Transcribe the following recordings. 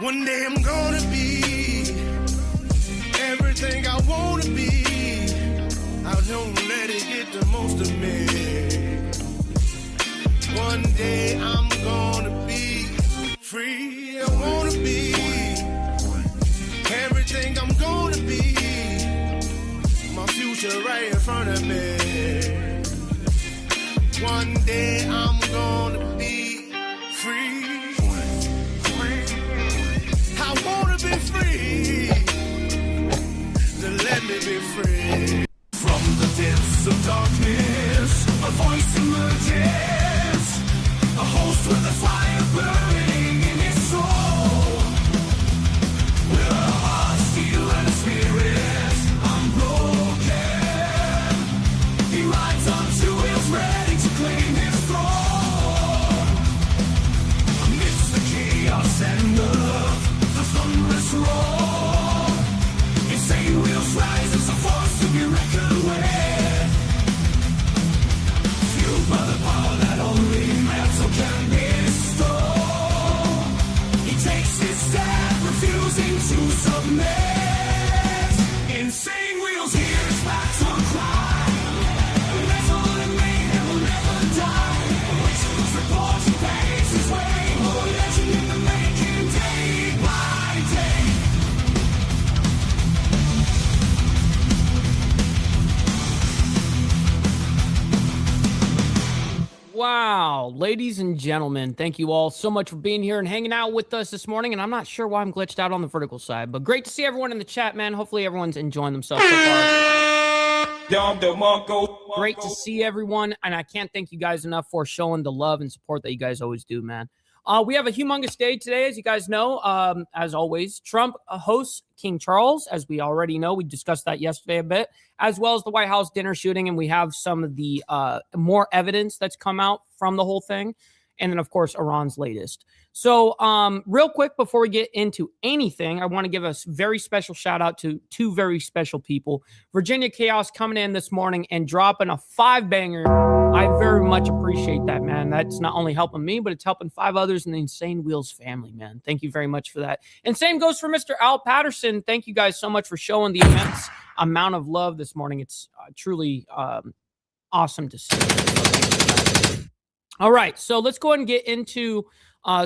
One day I'm gonna be everything I wanna be. I don't let it get the most of me. One day I'm gonna be free. I wanna be everything I'm gonna be. My future right in front of me. One day I'm gonna be free. I wanna be free. Then let me be free. From the depths of darkness, a voice emerges. A host with a fire burning in his soul. With a heart, steel, and a spirit unbroken. He rides on two wheels, ready to claim his throne. Amidst the chaos and the thunderous roar, insane wheels rise as a force to be reckoned with. Fueled by the power that only metal can bestow. He takes his stand, refusing to submit. Insane wheels hear his battle cry. Metal and mayhem will never die. Whistlers report he pays his way. More legend in the making, day by day. Wow, ladies and gentlemen, thank you all so much for being here and hanging out with us this morning. And I'm not sure why I'm glitched out on the vertical side, but great to see everyone in the chat, man. Hopefully everyone's enjoying themselves so far. Great to see everyone, and I can't thank you guys enough for showing the love and support that you guys always do, man. We have a humongous day today, as you guys know. As always, Trump hosts King Charles, as we already know. We discussed that yesterday a bit, as well as the White House dinner shooting, and we have some of the more evidence that's come out from the whole thing. And then, of course, Iran's latest. So real quick, before we get into anything, I want to give a very special shout out to two very special people. Virginia Chaos coming in this morning and dropping a 5-banger. I very much appreciate that, man. That's not only helping me, but it's helping 5 others in the Insane Wheels family, man. Thank you very much for that. And same goes for Mr. Al Patterson. Thank you guys so much for showing the immense amount of love this morning. It's truly awesome to see. All right, so let's go ahead and get into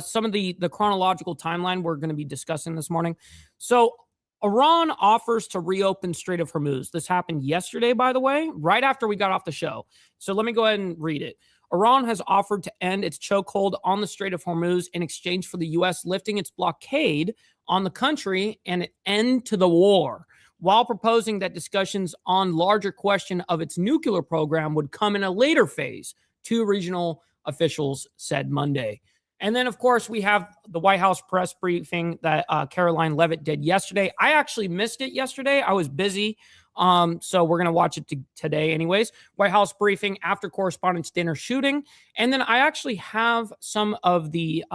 some of the chronological timeline we're going to be discussing this morning. So Iran offers to reopen Strait of Hormuz. This happened yesterday, by the way, right after we got off the show. So let me go ahead and read it. Iran has offered to end its chokehold on the Strait of Hormuz in exchange for the U.S. lifting its blockade on the country and an end to the war, while proposing that discussions on larger question of its nuclear program would come in a later phase, two regional officials said Monday. And then, of course, we have the White House press briefing that Caroline Leavitt did yesterday. I actually missed it yesterday. I was busy. So we're going to watch it today anyways. White House briefing after correspondents' dinner shooting. And then I actually have some of the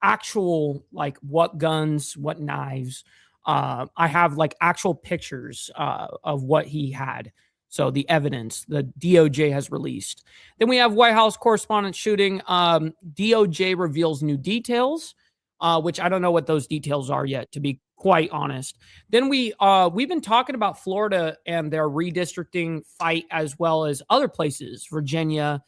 actual, like, what guns, what knives. I have, like, actual pictures of what he had. So the evidence the DOJ has released. Then we have White House correspondent shooting. DOJ reveals new details, which I don't know what those details are yet, to be quite honest. Then we've been talking about Florida and their redistricting fight, as well as other places, Virginia.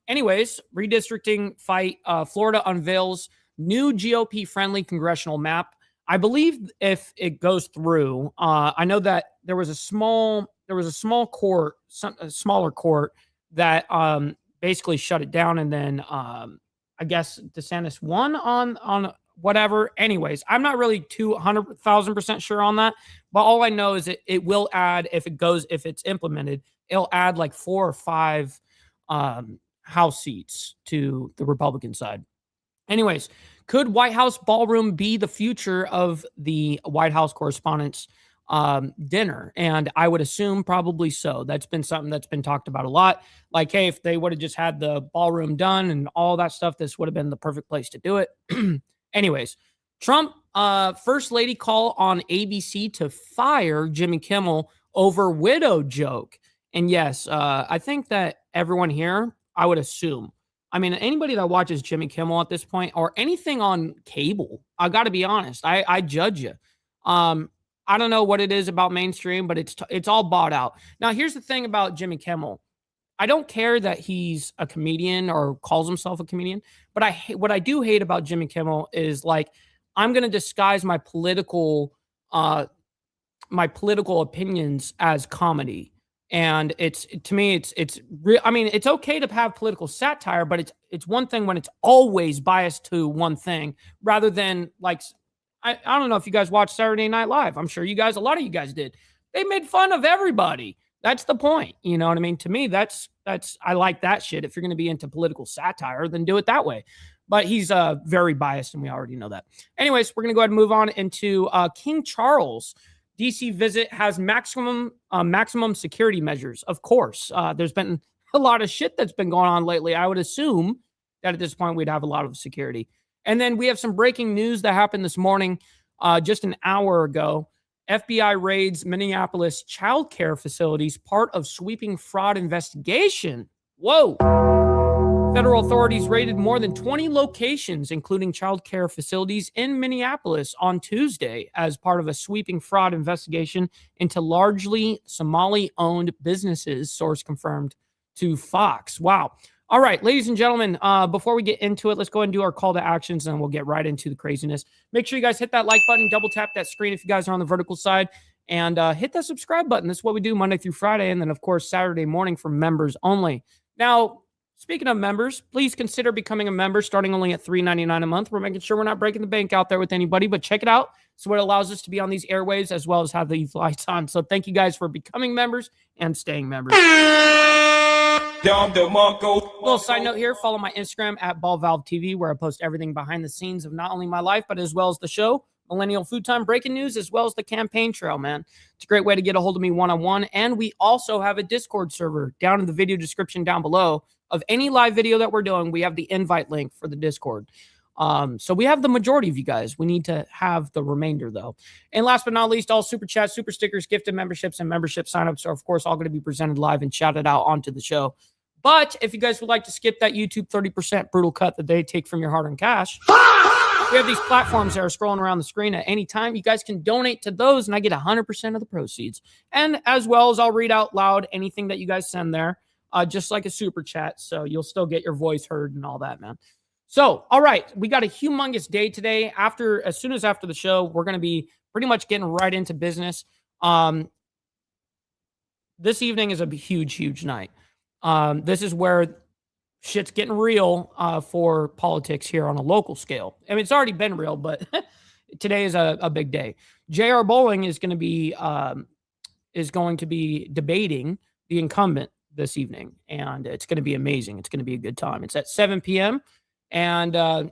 Anyways, redistricting fight. Florida unveils new GOP-friendly congressional map. I believe if it goes through, I know that there was a smaller court that basically shut it down, and then I guess DeSantis won on whatever. Anyways, I'm not really 200,000% sure on that, but all I know is it will add, if it's implemented, it'll add like 4 or 5 House seats to the Republican side. Anyways, could White House ballroom be the future of the White House correspondents' dinner? And I would assume probably so. That's been something that's been talked about a lot. Like, hey, if they would have just had the ballroom done and all that stuff, this would have been the perfect place to do it. Anyways, Trump, First Lady call on ABC to fire Jimmy Kimmel over widow joke. And yes, I think that everyone here, I would assume, I mean, anybody that watches Jimmy Kimmel at this point or anything on cable, I got to be honest, I judge you. I don't know what it is about mainstream, but it's all bought out. Now, here's the thing about Jimmy Kimmel. I don't care that he's a comedian or calls himself a comedian, but what I do hate about Jimmy Kimmel is like I'm going to disguise my political opinions as comedy. And it's to me, it's real. I mean, it's okay to have political satire, but it's one thing when it's always biased to one thing rather than like I don't know if you guys watch Saturday Night Live. I'm sure a lot of you guys did. They made fun of everybody. That's the point. You know what I mean? To me, that's I like that shit. If you're going to be into political satire, then do it that way. But he's very biased, and we already know that. Anyways, we're going to go ahead and move on into King Charles. DC visit has maximum security measures. Of course, there's been a lot of shit that's been going on lately. I would assume that at this point we'd have a lot of security. And then we have some breaking news that happened this morning, just an hour ago. FBI raids Minneapolis child care facilities, part of sweeping fraud investigation. Whoa. Federal authorities raided more than 20 locations, including child care facilities in Minneapolis on Tuesday as part of a sweeping fraud investigation into largely Somali-owned businesses, source confirmed to Fox. Wow. All right, ladies and gentlemen, before we get into it, let's go ahead and do our call to actions, and we'll get right into the craziness. Make sure you guys hit that like button, double tap that screen if you guys are on the vertical side, and hit that subscribe button. This is what we do Monday through Friday, and then, of course, Saturday morning for members only. Now, speaking of members, please consider becoming a member starting only at $3.99 a month. We're making sure we're not breaking the bank out there with anybody, but check it out. It's what allows us to be on these airwaves as well as have these lights on. So thank you guys for becoming members and staying members. Little side note here, follow my Instagram at BallValveTV, where I post everything behind the scenes of not only my life, but as well as the show, Millennial Food Time breaking news, as well as the campaign trail, man. It's a great way to get a hold of me one-on-one. And we also have a Discord server down in the video description down below of any live video that we're doing. We have the invite link for the Discord. So we have the majority of you guys. We need to have the remainder, though. And last but not least, all super chats, super stickers, gifted memberships, and membership signups are, of course, all going to be presented live and shouted out onto the show. But if you guys would like to skip that YouTube 30% brutal cut that they take from your hard-earned cash, we have these platforms that are scrolling around the screen at any time. You guys can donate to those, and I get 100% of the proceeds. And as well as I'll read out loud anything that you guys send there, just like a super chat. So you'll still get your voice heard and all that, man. So, all right, we got a humongous day today. As soon as after the show, we're going to be pretty much getting right into business. This evening is a huge, huge night. This is where shit's getting real for politics here on a local scale. I mean, it's already been real, but today is a big day. J.R. Bowling is going to be debating the incumbent this evening, and it's going to be amazing. It's going to be a good time. It's at 7 p.m., and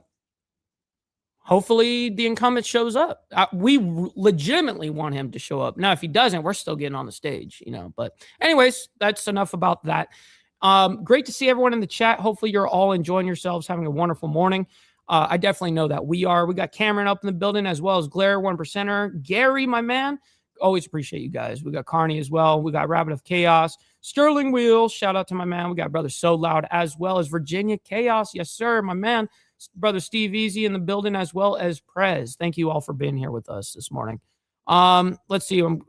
hopefully the incumbent shows up. We legitimately want him to show up. Now, if he doesn't, we're still getting on the stage, But anyways, that's enough about that. Great to see everyone in the chat. Hopefully you're all enjoying yourselves, having a wonderful morning. I definitely know that we are. We got Cameron up in the building as well as Glare, 1%er. Gary, my man. Always appreciate you guys. We got Carney as well. We got Rabbit of Chaos. Sterling Wheel. Shout out to my man. We got Brother So Loud as well as Virginia Chaos. Yes, sir. My man. Brother Steve Easy in the building as well as Prez. Thank you all for being here with us this morning. Let's see. I'm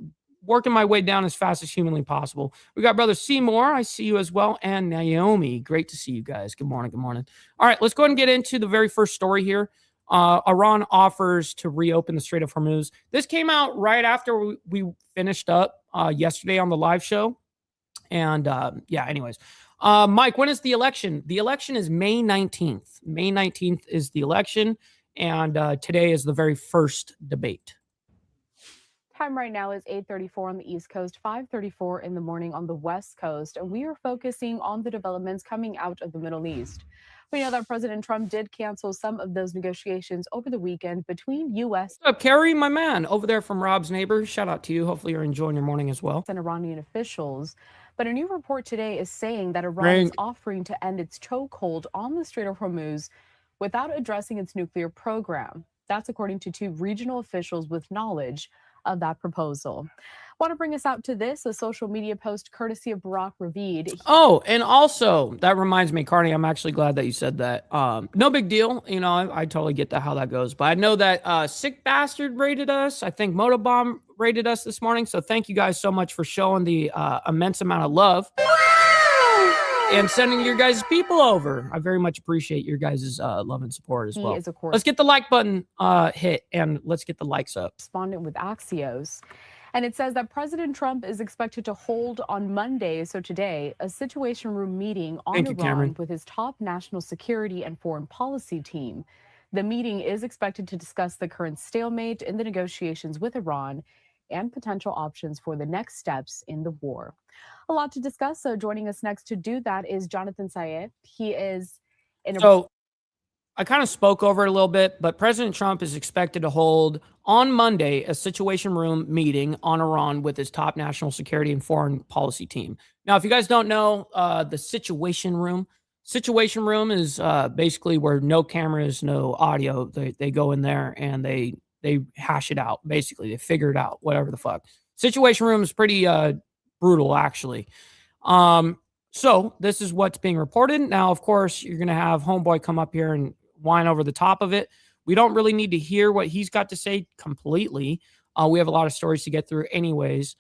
working my way down as fast as humanly possible. We got Brother Seymour. I see you as well. And Naomi. Great to see you guys. Good morning. Good morning. All right. Let's go ahead and get into the very first story here. Iran offers to reopen the Strait of Hormuz. This came out right after we finished up yesterday on the live show. And anyways. Mike, when is the election? The election is May 19th. May 19th is the election. And today is the very first debate. Time right now is 8:34 on the East Coast, 5:34 in the morning on the West Coast, and we are focusing on the developments coming out of the Middle East. We know that President Trump did cancel some of those negotiations over the weekend between U.S. What's up, Carrie, my man, over there from Rob's neighbor. Shout out to you. Hopefully you're enjoying your morning as well. And Iranian officials. But a new report today is saying that Iran is offering to end its chokehold on the Strait of Hormuz without addressing its nuclear program. That's according to two regional officials with knowledge of that proposal. Want to bring us out to this, a social media post courtesy of Barack Ravid. Oh, and also that reminds me, Carney, I'm actually glad that you said that. No big deal. You know, I totally get how that goes. But I know that Sick Bastard rated us. I think Motobomb rated us this morning. So thank you guys so much for showing the immense amount of love and sending your guys' people over. I very much appreciate your guys' love and support as well. Let's get the like button hit and let's get the likes up. Correspondent with Axios. And it says that President Trump is expected to hold on Monday, so today, a Situation Room meeting on Iran with his top national security and foreign policy team. The meeting is expected to discuss the current stalemate in the negotiations with Iran and potential options for the next steps in the war. A lot to discuss, so joining us next to do that is Jonathan Sayed. He is in a... So I kind of spoke over it a little bit, but President Trump is expected to hold on Monday a Situation Room meeting on Iran with his top national security and foreign policy team. Now, if you guys don't know, the Situation Room is basically where no cameras, no audio. They go in there and they hash it out. Basically, they figure it out, whatever the fuck. Situation Room is pretty brutal, actually. So this is what's being reported. Now, of course, you're going to have Homeboy come up here and whine over the top of it. We don't really need to hear what he's got to say completely. We have a lot of stories to get through anyways.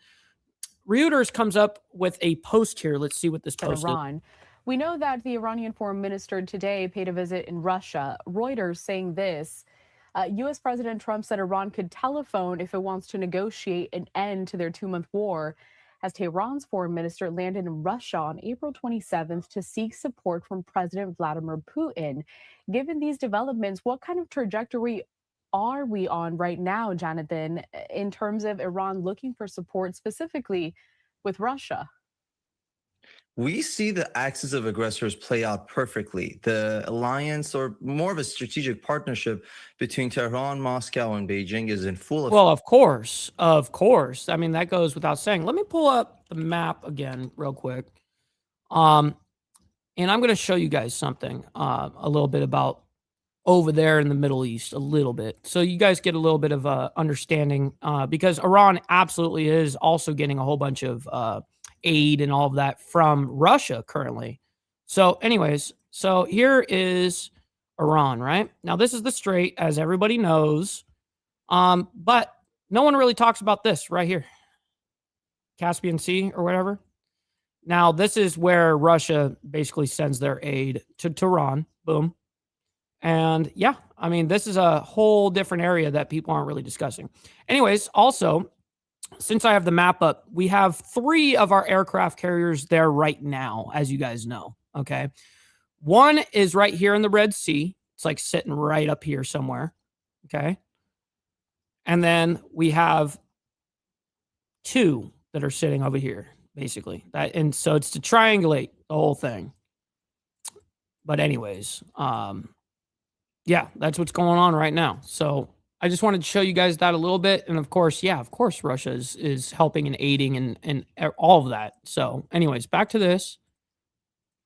Reuters comes up with a post here. Let's see what this post is. We know that the Iranian foreign minister today paid a visit in Russia. Reuters saying this. U.S. President Trump said Iran could telephone if it wants to negotiate an end to their 2-month war, as Tehran's foreign minister landed in Russia on April 27th to seek support from President Vladimir Putin. Given these developments, what kind of trajectory are we on right now, Jonathan, in terms of Iran looking for support specifically with Russia? We see the axis of aggressors play out perfectly. The alliance, or more of a strategic partnership between Tehran, Moscow, and Beijing is in full effect. Well, of course. I mean, that goes without saying. Let me pull up the map again real quick. And I'm going to show you guys something a little bit about over there in the Middle East, a little bit. So you guys get a little bit of understanding because Iran absolutely is also getting a whole bunch of aid and all of that from Russia currently. So anyways, so here is Iran, right? Now this is the strait, as everybody knows. But no one really talks about this right here. Caspian Sea or whatever. Now this is where Russia basically sends their aid to Tehran. Boom. And yeah, I mean, this is a whole different area that people aren't really discussing. Anyways, also, since I have the map up, we have 3 of our aircraft carriers there right now, as you guys know. Okay. One is right here in the Red Sea. It's like sitting right up here somewhere. Okay. And then we have 2 that are sitting over here, basically. And so it's to triangulate the whole thing. But anyways, yeah, that's what's going on right now. So I just wanted to show you guys that a little bit. And of course, Russia is helping and aiding and all of that. So anyways, back to this.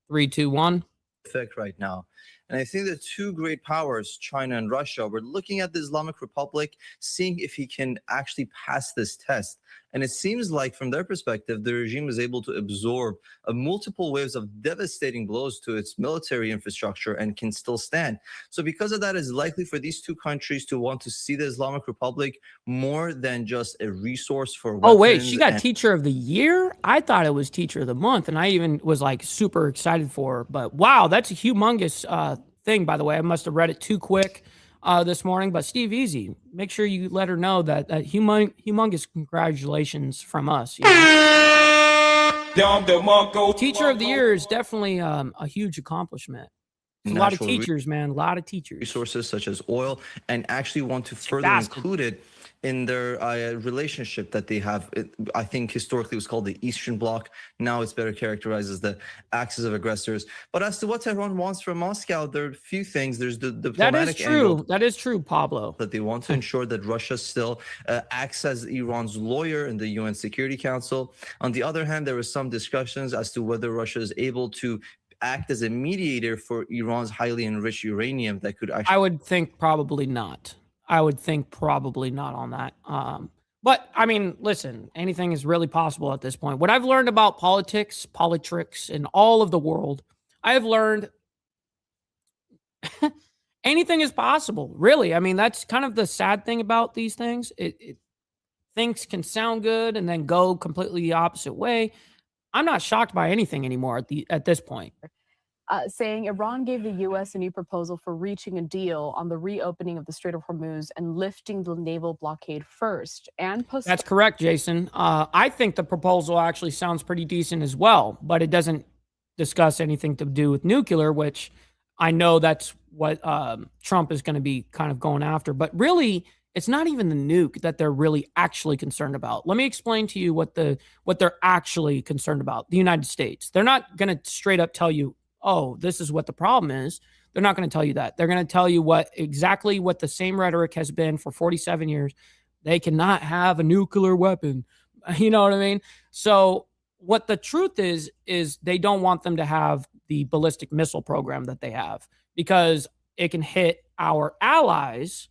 3, 2, 1. Effect right now. And I think the 2 great powers, China and Russia, were looking at the Islamic Republic, seeing if he can actually pass this test. And it seems like, from their perspective, the regime is able to absorb multiple waves of devastating blows to its military infrastructure and can still stand. So because of that, it's likely for these 2 countries to want to see the Islamic Republic more than just a resource for weapons. Oh, wait, she got Teacher of the Year? I thought it was Teacher of the Month, and I even was like super excited for her. But wow, that's a humongous thing, by the way. I must have read it too quick this morning. But Steve Easy, make sure you let her know that humongous congratulations from us. You know? Teacher of the Year is definitely a huge accomplishment. A lot of teachers, man. A lot of teachers. Resources such as oil, and actually want to further include it in their relationship that they have. I think historically it was called the Eastern Bloc. Now it's better characterized as the axis of aggressors. But as to what Tehran wants from Moscow, there are a few things. There's the diplomatic angle. That is true, Pablo. That they want to ensure that Russia still acts as Iran's lawyer in the UN Security Council. On the other hand, there were some discussions as to whether Russia is able to act as a mediator for Iran's highly enriched uranium that could actually... I would think probably not. On that. But I mean, listen, anything is really possible at this point. What I've learned about politics, and all of the world, I have learned anything is possible. Really, I mean, that's kind of the sad thing about these things. Things can sound good and then go completely the opposite way. I'm not shocked by anything anymore at this point. Saying Iran gave the U.S. a new proposal for reaching a deal on the reopening of the Strait of Hormuz and lifting the naval blockade first, and That's correct, Jason. I think the proposal actually sounds pretty decent as well, but it doesn't discuss anything to do with nuclear, which I know that's what Trump is going to be kind of going after. But really, it's not even the nuke that they're really actually concerned about. Let me explain to you what they're actually concerned about. The United States. They're not going to straight up tell you, oh, this is what the problem is. They're not going to tell you that. They're going to tell you exactly what the same rhetoric has been for 47 years. They cannot have a nuclear weapon. You know what I mean? So what the truth is they don't want them to have the ballistic missile program that they have, because it can hit our allies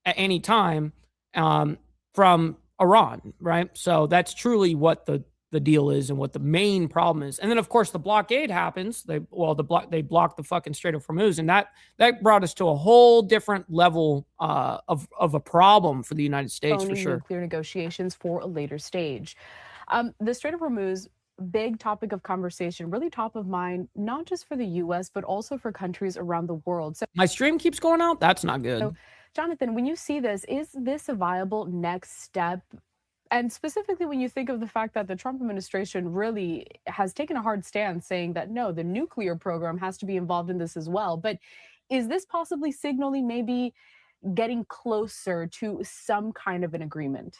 at any time from Iran, right? So that's truly what the deal is and what the main problem is. And then of course the blockade happens. They blocked the fucking Strait of Hormuz, and that brought us to a whole different level of a problem for the United States, for sure. Nuclear negotiations for a later stage. The Strait of Hormuz, big topic of conversation, really top of mind, not just for the U.S., but also for countries around the world. So my stream keeps going out. That's not good. So, Jonathan, when you see this, is this a viable next step? And specifically when you think of the fact that the Trump administration really has taken a hard stance saying that, no, the nuclear program has to be involved in this as well. But is this possibly signaling maybe getting closer to some kind of an agreement?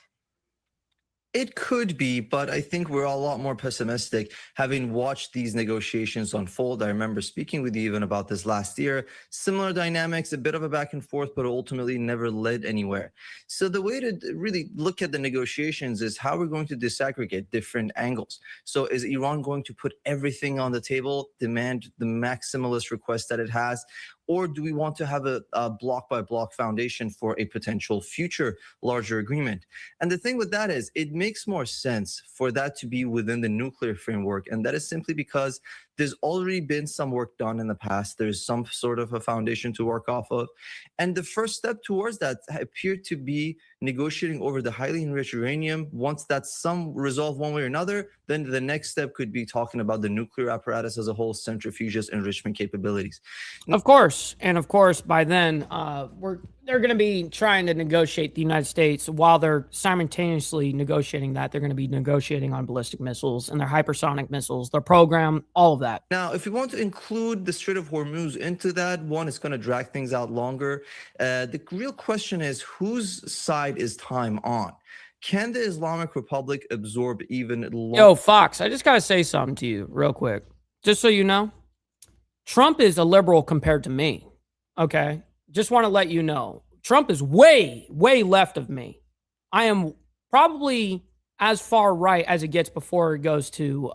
It could be, but I think we're a lot more pessimistic having watched these negotiations unfold. I remember speaking with you even about this last year. Similar dynamics, a bit of a back and forth, but ultimately never led anywhere. So the way to really look at the negotiations is how we're going to disaggregate different angles. So is Iran going to put everything on the table, demand the maximalist request that it has? Or do we want to have a block by block foundation for a potential future larger agreement? And the thing with that is it makes more sense for that to be within the nuclear framework. And that is simply because there's already been some work done in the past. There's some sort of a foundation to work off of. And the first step towards that appeared to be negotiating over the highly enriched uranium. Once that's some resolved one way or another, then the next step could be talking about the nuclear apparatus as a whole, centrifuges, enrichment capabilities. Of course. And of course, by then, they're going to be trying to negotiate the United States while they're simultaneously negotiating that. They're going to be negotiating on ballistic missiles and their hypersonic missiles, their program, all of that. Now, if we want to include the Strait of Hormuz into that, one, it's going to drag things out longer. The real question is, whose side is time on? Can the Islamic Republic absorb even longer? Yo, Fox, I just got to say something to you real quick. Just so you know, Trump is a liberal compared to me. Okay? Just want to let you know. Trump is way, way left of me. I am probably as far right as it gets before it goes to,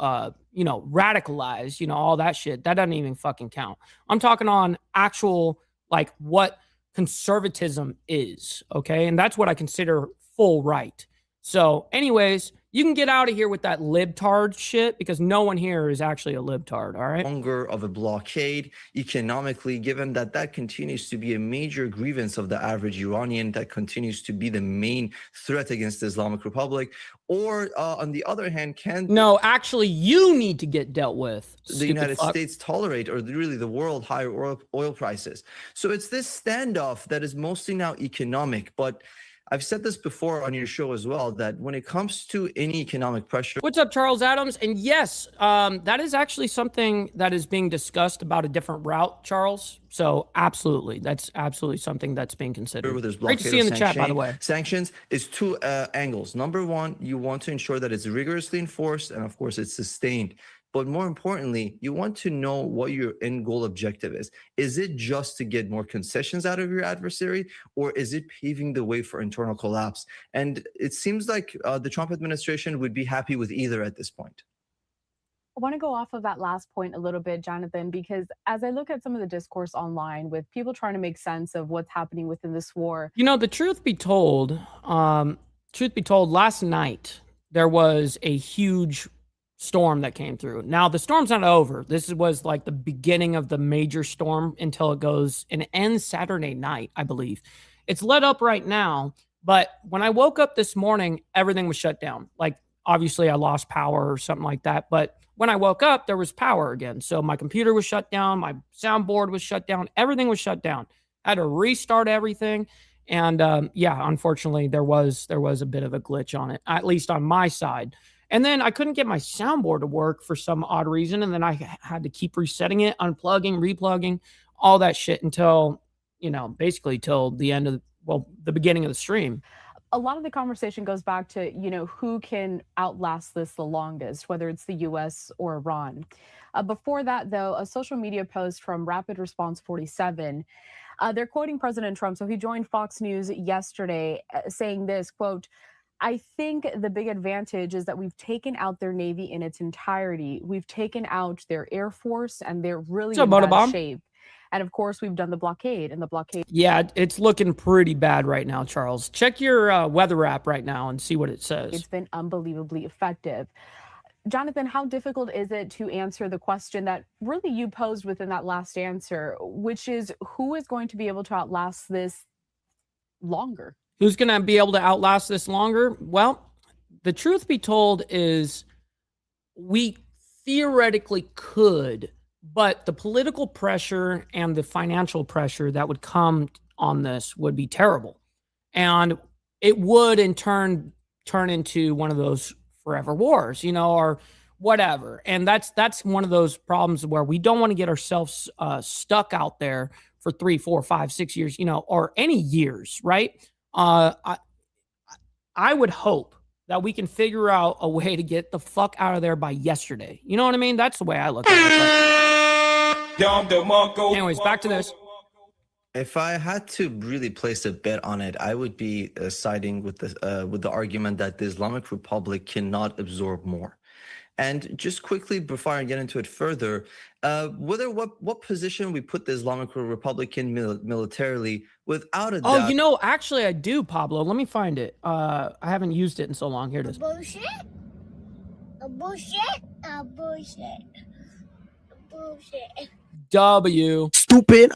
radicalize, all that shit. That doesn't even fucking count. I'm talking on actual, like, what conservatism is, okay? And that's what I consider full right. So, anyways, you can get out of here with that libtard shit because no one here is actually a libtard, all right? Longer of a blockade economically, given that that continues to be a major grievance of the average Iranian, that continues to be the main threat against the Islamic Republic. Or on the other hand, No, actually, you need to get dealt with. The United States tolerate, or really the world, higher oil prices? So it's this standoff that is mostly now economic, but I've said this before on your show as well, that when it comes to any economic pressure. What's up, Charles Adams? And yes, that is actually something that is being discussed about a different route, Charles. So absolutely, that's absolutely something that's being considered. Great to see you in the chat, by the way. Sanctions is two angles. Number one, you want to ensure that it's rigorously enforced, and of course it's sustained. But more importantly, you want to know what your end goal objective is. Is it just to get more concessions out of your adversary, or is it paving the way for internal collapse? And it seems like the Trump administration would be happy with either at this point. I want to go off of that last point a little bit, Jonathan, because as I look at some of the discourse online with people trying to make sense of what's happening within this war. The truth be told, truth be told, last night there was a huge storm that came through. Now, the storm's not over. This was like the beginning of the major storm until it goes and ends Saturday night, I believe. It's let up right now, but when I woke up this morning, everything was shut down. Like, obviously, I lost power or something like that, but when I woke up, there was power again. So my computer was shut down, my soundboard was shut down, everything was shut down. I had to restart everything. And yeah, unfortunately, there was a bit of a glitch on it, at least on my side. And then I couldn't get my soundboard to work for some odd reason. And then I had to keep resetting it, unplugging, replugging, all that shit until, basically till the end of, the beginning of the stream. A lot of the conversation goes back to, who can outlast this the longest, whether it's the U.S. or Iran. Before that, though, a social media post from Rapid Response 47, they're quoting President Trump. So he joined Fox News yesterday saying this, quote, "I think the big advantage is that we've taken out their Navy in its entirety. We've taken out their Air Force, and they're really in bad shape. And of course, we've done the blockade, and the blockade." Yeah, it's looking pretty bad right now, Charles. Check your weather app right now and see what it says. It's been unbelievably effective. Jonathan, how difficult is it to answer the question that really you posed within that last answer, which is who is going to be able to outlast this longer? Who's going to be able to outlast this longer? Well, the truth be told is we theoretically could, but the political pressure and the financial pressure that would come on this would be terrible. And it would in turn into one of those forever wars, or whatever. And that's one of those problems where we don't want to get ourselves stuck out there for 3, 4, 5, 6 years, or any years, right? I would hope that we can figure out a way to get the fuck out of there by yesterday. You know what I mean? That's the way I look at it. Anyways, back to this. If I had to really place a bet on it, I would be siding with the argument that the Islamic Republic cannot absorb more. And just quickly, before I get into it further, what position we put the Islamic Republic in militarily, without a doubt. Oh, actually I do, Pablo. Let me find it. I haven't used it in so long. Here it is. Bullshit. W. Stupid.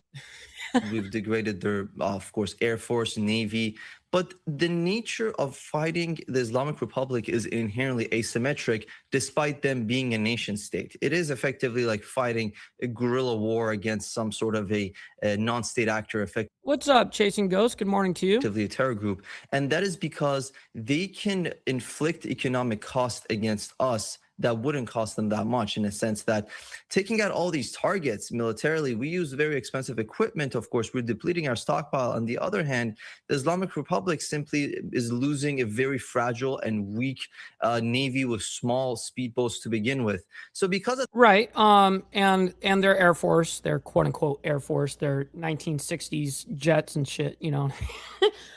We've degraded their, of course, Air Force, Navy. But the nature of fighting the Islamic Republic is inherently asymmetric, despite them being a nation state. It is effectively like fighting a guerrilla war against some sort of a non-state actor. What's up, Chasing Ghost? Good morning to you. Effectively a terror group. And that is because they can inflict economic cost against us that wouldn't cost them that much, in a sense that taking out all these targets militarily, we use very expensive equipment. Of course, we're depleting our stockpile. On the other hand, the Islamic Republic simply is losing a very fragile and weak navy with small speedboats to begin with. So because of right, and their Air Force, their quote unquote Air Force, their 1960s jets and shit,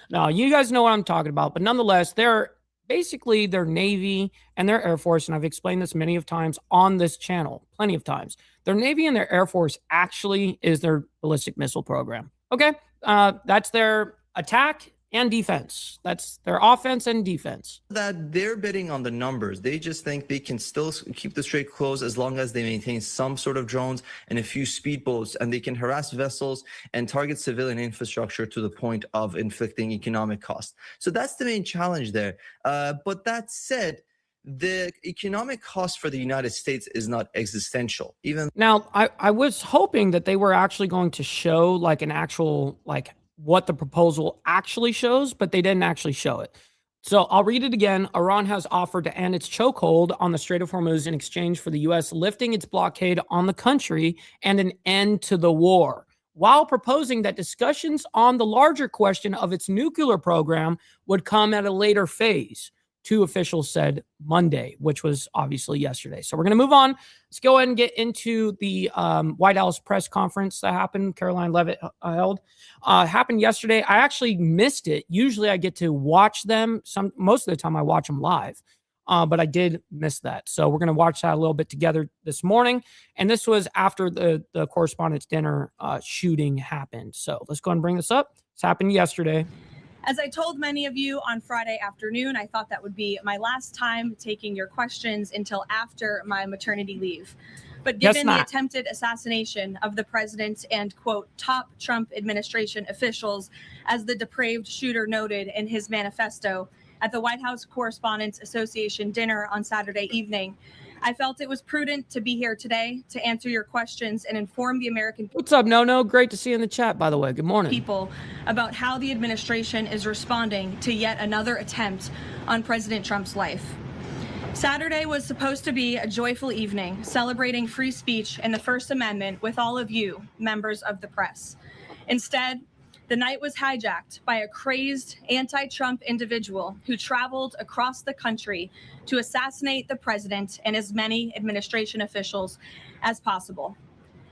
No, you guys know what I'm talking about, but nonetheless, they're basically their Navy and their Air Force, and I've explained this many of times on this channel, plenty of times. Their Navy and their Air Force actually is their ballistic missile program. Okay, that's their attack and defense. That's their offense and defense. That they're betting on the numbers. They just think they can still keep the strait closed as long as they maintain some sort of drones and a few speedboats, and they can harass vessels and target civilian infrastructure to the point of inflicting economic cost. So that's the main challenge there. But that said, the economic cost for the United States is not existential. Even now, I was hoping that they were actually going to show like an actual what the proposal actually shows, but they didn't actually show it. So I'll read it again. Iran has offered to end its chokehold on the Strait of Hormuz in exchange for the U.S. lifting its blockade on the country and an end to the war, while proposing that discussions on the larger question of its nuclear program would come at a later phase. Two officials said Monday, which was obviously yesterday. So we're going to move on. Let's go ahead and get into the White House press conference that happened. Caroline Leavitt held. Happened yesterday. I actually missed it. Usually I get to watch them. Most of the time I watch them live, but I did miss that. So we're going to watch that a little bit together this morning. And this was after the Correspondents' Dinner shooting happened. So let's go ahead and bring this up. This happened yesterday. As I told many of you on Friday afternoon, I thought that would be my last time taking your questions until after my maternity leave. But given the attempted assassination of the president and, quote, top Trump administration officials, as the depraved shooter noted in his manifesto at the White House Correspondents Association dinner on Saturday evening, I felt it was prudent to be here today to answer your questions and inform the American What's up, No? Great to see you in the chat, by the way. Good morning. people about how the administration is responding to yet another attempt on President Trump's life. Saturday was supposed to be a joyful evening celebrating free speech and the First Amendment with all of you, members of the press. Instead, the night was hijacked by a crazed anti-Trump individual who traveled across the country to assassinate the president and as many administration officials as possible.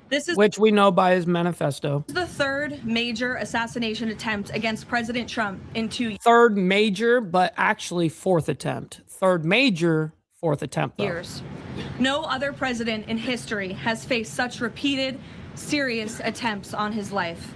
This is which we know by his manifesto. the third major assassination attempt against President Trump in 2 years. Third major, but actually fourth attempt. Third major, fourth attempt, though. No other president in history has faced such repeated, serious attempts on his life.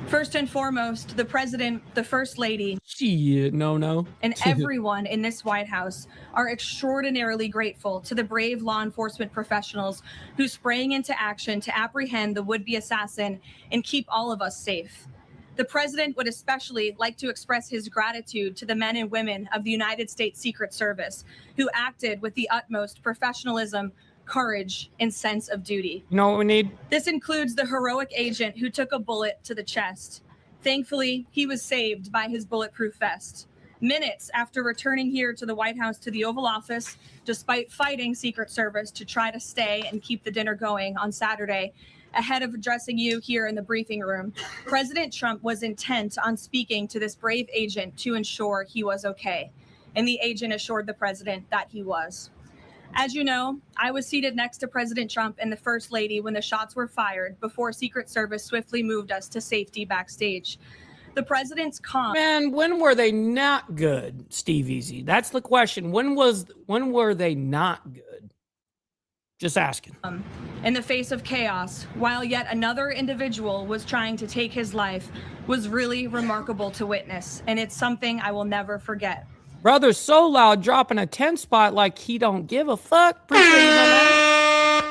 First and foremost, the president, the first lady, Shit, No. and everyone in this White House are extraordinarily grateful to the brave law enforcement professionals who sprang into action to apprehend the would-be assassin and keep all of us safe. The president would especially like to express his gratitude to the men and women of the United States Secret Service who acted with the utmost professionalism, courage, and sense of duty. You know what we need? This includes the heroic agent who took a bullet to the chest. Thankfully, he was saved by his bulletproof vest. Minutes after returning here to the White House to the Oval Office, despite fighting Secret Service to try to stay and keep the dinner going on Saturday, ahead of addressing you here in the briefing room, President Trump was intent on speaking to this brave agent to ensure he was okay. And the agent assured the president that he was. As you know, I was seated next to President Trump and the First Lady when the shots were fired before Secret Service swiftly moved us to safety backstage. The president's calm. Man, when were they not good, Steve Easy? That's the question. When were they not good? Just asking. In the face of chaos, while yet another individual was trying to take his life, was really remarkable to witness, and it's something I will never forget. Brother So Loud dropping a 10 spot like he don't give a fuck. Appreciate you, man.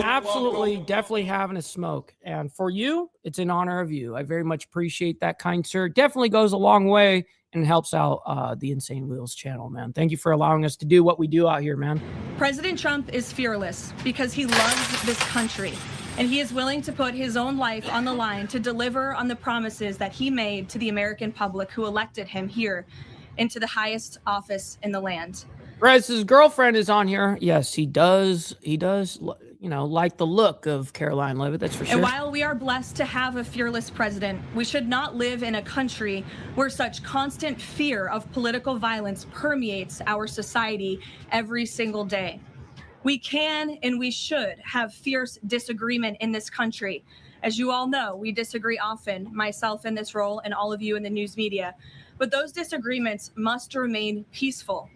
Absolutely, definitely having a smoke. And for you, it's in honor of you. I very much appreciate that, kind sir. Definitely goes a long way and helps out the Insane Wheels channel, man. Thank you for allowing us to do what we do out here, man. President Trump is fearless because he loves this country, and he is willing to put his own life on the line to deliver on the promises that he made to the American public who elected him here into the highest office in the land. His girlfriend is on here. Yes, he does. He does, you know, like the look of Caroline Leavitt, that's for sure. And while we are blessed to have a fearless president, we should not live in a country where such constant fear of political violence permeates our society every single day. We can and we should have fierce disagreement in this country. As you all know, we disagree often, myself in this role and all of you in the news media. But those disagreements must remain peaceful.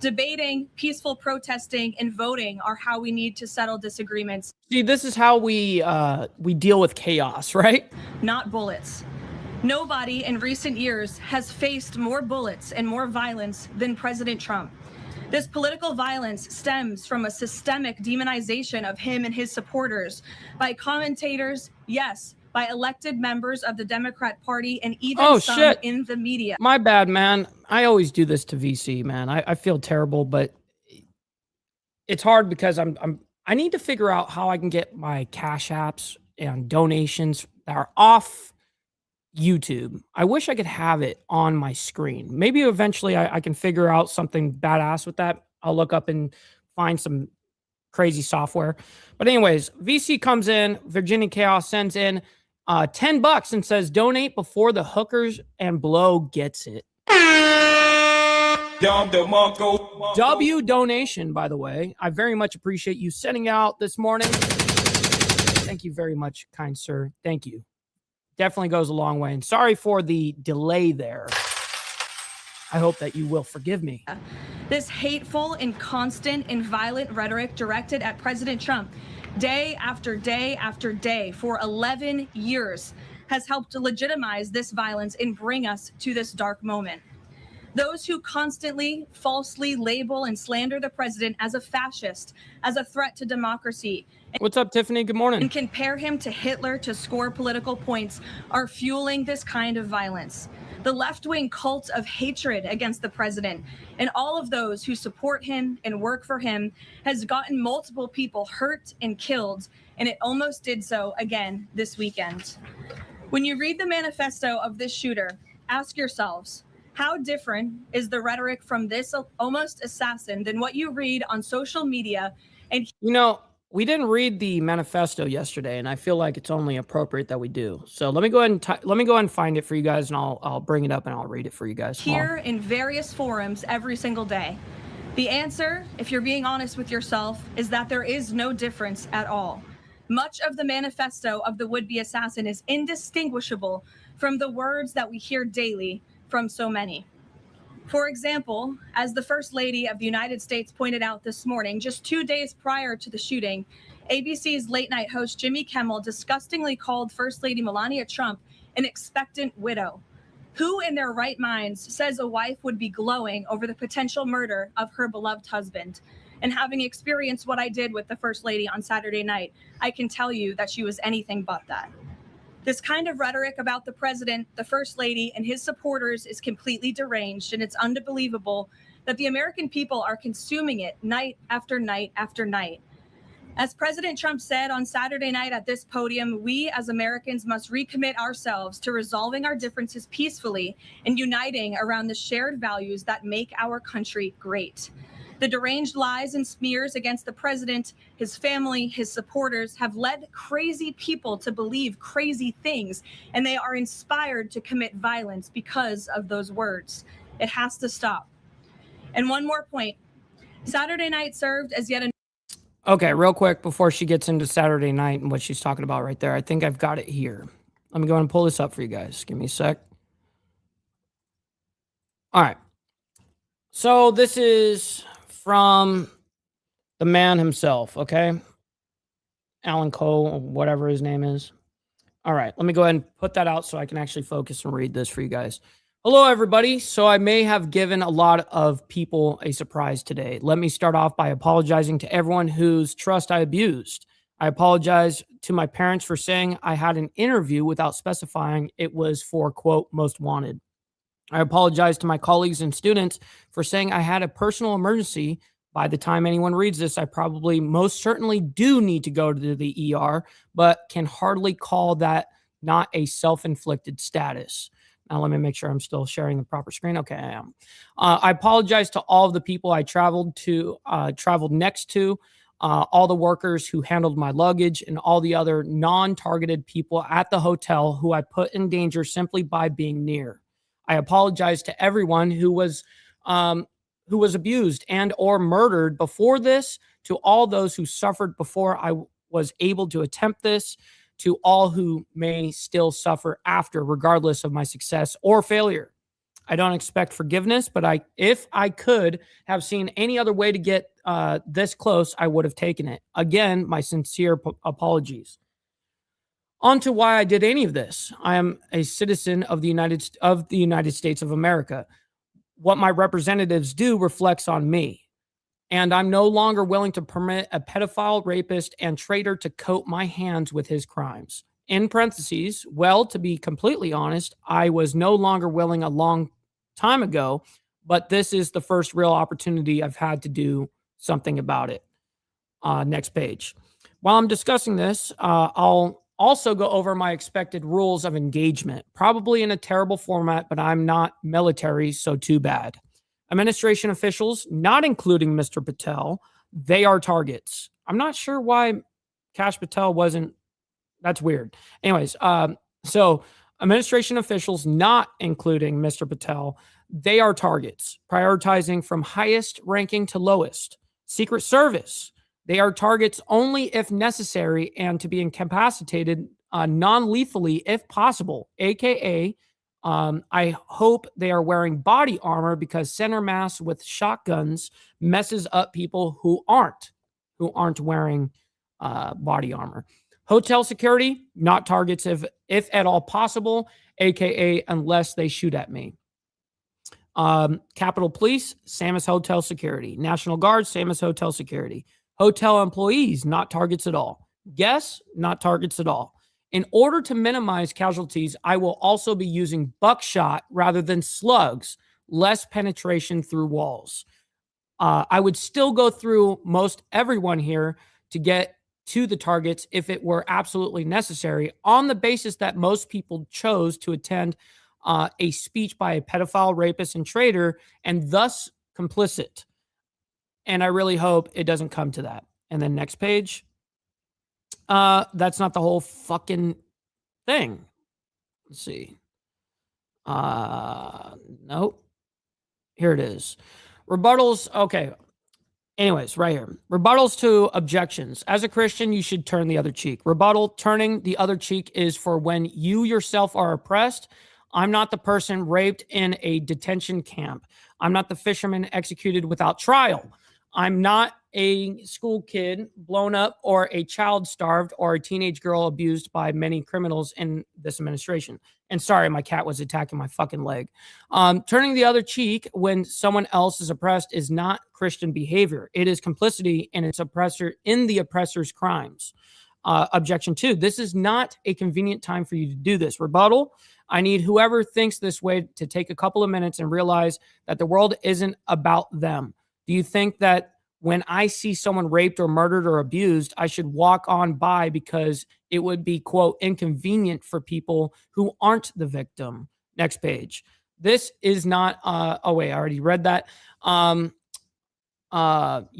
Debating, peaceful protesting, and voting are how we need to settle disagreements. See, this is how we deal with chaos, right? Not bullets. Nobody in recent years has faced more bullets and more violence than President Trump. This political violence stems from a systemic demonization of him and his supporters by commentators, yes, by elected members of the Democrat Party, and even some in the media. My bad, man. I always do this to VC, man. I feel terrible, but it's hard because I need to figure out how I can get my Cash Apps and donations that are off YouTube. I wish I could have it on my screen. Maybe eventually I can figure out something badass with that. I'll look up and find some crazy software. But anyways, VC comes in, Virginia Chaos sends in $10 and says, donate before the hookers and blow gets it. W donation, by the way. I very much appreciate you sending out this morning. Thank you very much, kind sir. Thank you. Definitely goes a long way. And sorry for the delay there. I hope that you will forgive me. This hateful and constant and violent rhetoric directed at President Trump day after day after day for 11 years has helped to legitimize this violence and bring us to this dark moment. Those who constantly falsely label and slander the president as a fascist, as a threat to democracy, What's up, Tiffany? Good morning. and compare him to Hitler to score political points are fueling this kind of violence. The left-wing cult of hatred against the president and all of those who support him and work for him has gotten multiple people hurt and killed, and it almost did so again this weekend. When you read the manifesto of this shooter, ask yourselves, how different is the rhetoric from this almost assassin than what you read on social media? And You know, we didn't read the manifesto yesterday, and I feel like it's only appropriate that we do. So let me go ahead and find it for you guys, and I'll bring it up and I'll read it for you guys. here in various forums every single day. The answer, if you're being honest with yourself, is that there is no difference at all. Much of the manifesto of the would-be assassin is indistinguishable from the words that we hear daily from so many. For example, as the First Lady of the United States pointed out this morning, just 2 days prior to the shooting, ABC's late night host Jimmy Kimmel disgustingly called First Lady Melania Trump an expectant widow. Who in their right minds says a wife would be glowing over the potential murder of her beloved husband? And having experienced what I did with the First Lady on Saturday night, I can tell you that she was anything but that. This kind of rhetoric about the president, the First Lady, and his supporters is completely deranged, and it's unbelievable that the American people are consuming it night after night after night. As President Trump said on Saturday night at this podium, we as Americans must recommit ourselves to resolving our differences peacefully and uniting around the shared values that make our country great. The deranged lies and smears against the president, his family, his supporters have led crazy people to believe crazy things, and they are inspired to commit violence because of those words. It has to stop. And one more point. Saturday night served as yet Okay, real quick before she gets into Saturday night and what she's talking about right there. I think I've got it here. Let me go ahead and pull this up for you guys. Give me a sec. All right. So this is from the man himself, okay? Alan Cole, whatever his name is. All right, let me go ahead and put that out so I can actually focus and read this for you guys. Hello, everybody. So I may have given a lot of people a surprise today. Let me start off by apologizing to everyone whose trust I abused. I apologize to my parents for saying I had an interview without specifying it was for, quote, most wanted. I apologize to my colleagues and students for saying I had a personal emergency. By the time anyone reads this, I probably most certainly do need to go to the ER, but can hardly call that not a self-inflicted status. Now, let me make sure I'm still sharing the proper screen. Okay, I am. I apologize to all of the people I traveled next to, all the workers who handled my luggage, and all the other non-targeted people at the hotel who I put in danger simply by being near. I apologize to everyone who was abused and or murdered before this, to all those who suffered before I was able to attempt this, to all who may still suffer after, regardless of my success or failure. I don't expect forgiveness, but if I could have seen any other way to get this close, I would have taken it. Again, my sincere apologies. On to why I did any of this. I am a citizen of the United States of America. What my representatives do reflects on me. And I'm no longer willing to permit a pedophile, rapist, and traitor to coat my hands with his crimes. In parentheses, well, to be completely honest, I was no longer willing a long time ago, but this is the first real opportunity I've had to do something about it. Next page. While I'm discussing this, I'll also go over my expected rules of engagement, probably in a terrible format, but I'm not military, so too bad. Administration officials, not including Mr. Patel, they are targets. I'm not sure why Kash Patel wasn't. That's weird. Anyways, so administration officials, not including Mr. Patel, they are targets, prioritizing from highest ranking to lowest. Secret Service, they are targets only if necessary and to be incapacitated non-lethally if possible, aka I hope they are wearing body armor because center mass with shotguns messes up people who aren't wearing body armor. Hotel security, not targets if at all possible, aka unless they shoot at me. Capitol Police, same as hotel security. National Guard, same as hotel security. Hotel employees, not targets at all. Guests, not targets at all. In order to minimize casualties, I will also be using buckshot rather than slugs, less penetration through walls. I would still go through most everyone here to get to the targets if it were absolutely necessary, on the basis that most people chose to attend a speech by a pedophile, rapist, and traitor, and thus complicit. And I really hope it doesn't come to that. And then next page. That's not the whole fucking thing. Let's see. Nope. Here it is. Rebuttals. Okay. Anyways, right here. Rebuttals to objections. As a Christian, you should turn the other cheek. Rebuttal, turning the other cheek is for when you yourself are oppressed. I'm not the person raped in a detention camp. I'm not the fisherman executed without trial. I'm not a school kid blown up or a child starved or a teenage girl abused by many criminals in this administration. And sorry, my cat was attacking my fucking leg. Turning the other cheek when someone else is oppressed is not Christian behavior. It is complicity in its oppressor in the oppressor's crimes. Objection 2, this is not a convenient time for you to do this. Rebuttal, I need whoever thinks this way to take a couple of minutes and realize that the world isn't about them. Do you think that when I see someone raped or murdered or abused, I should walk on by because it would be, quote, inconvenient for people who aren't the victim? Next page. This is not, oh wait, I already read that. You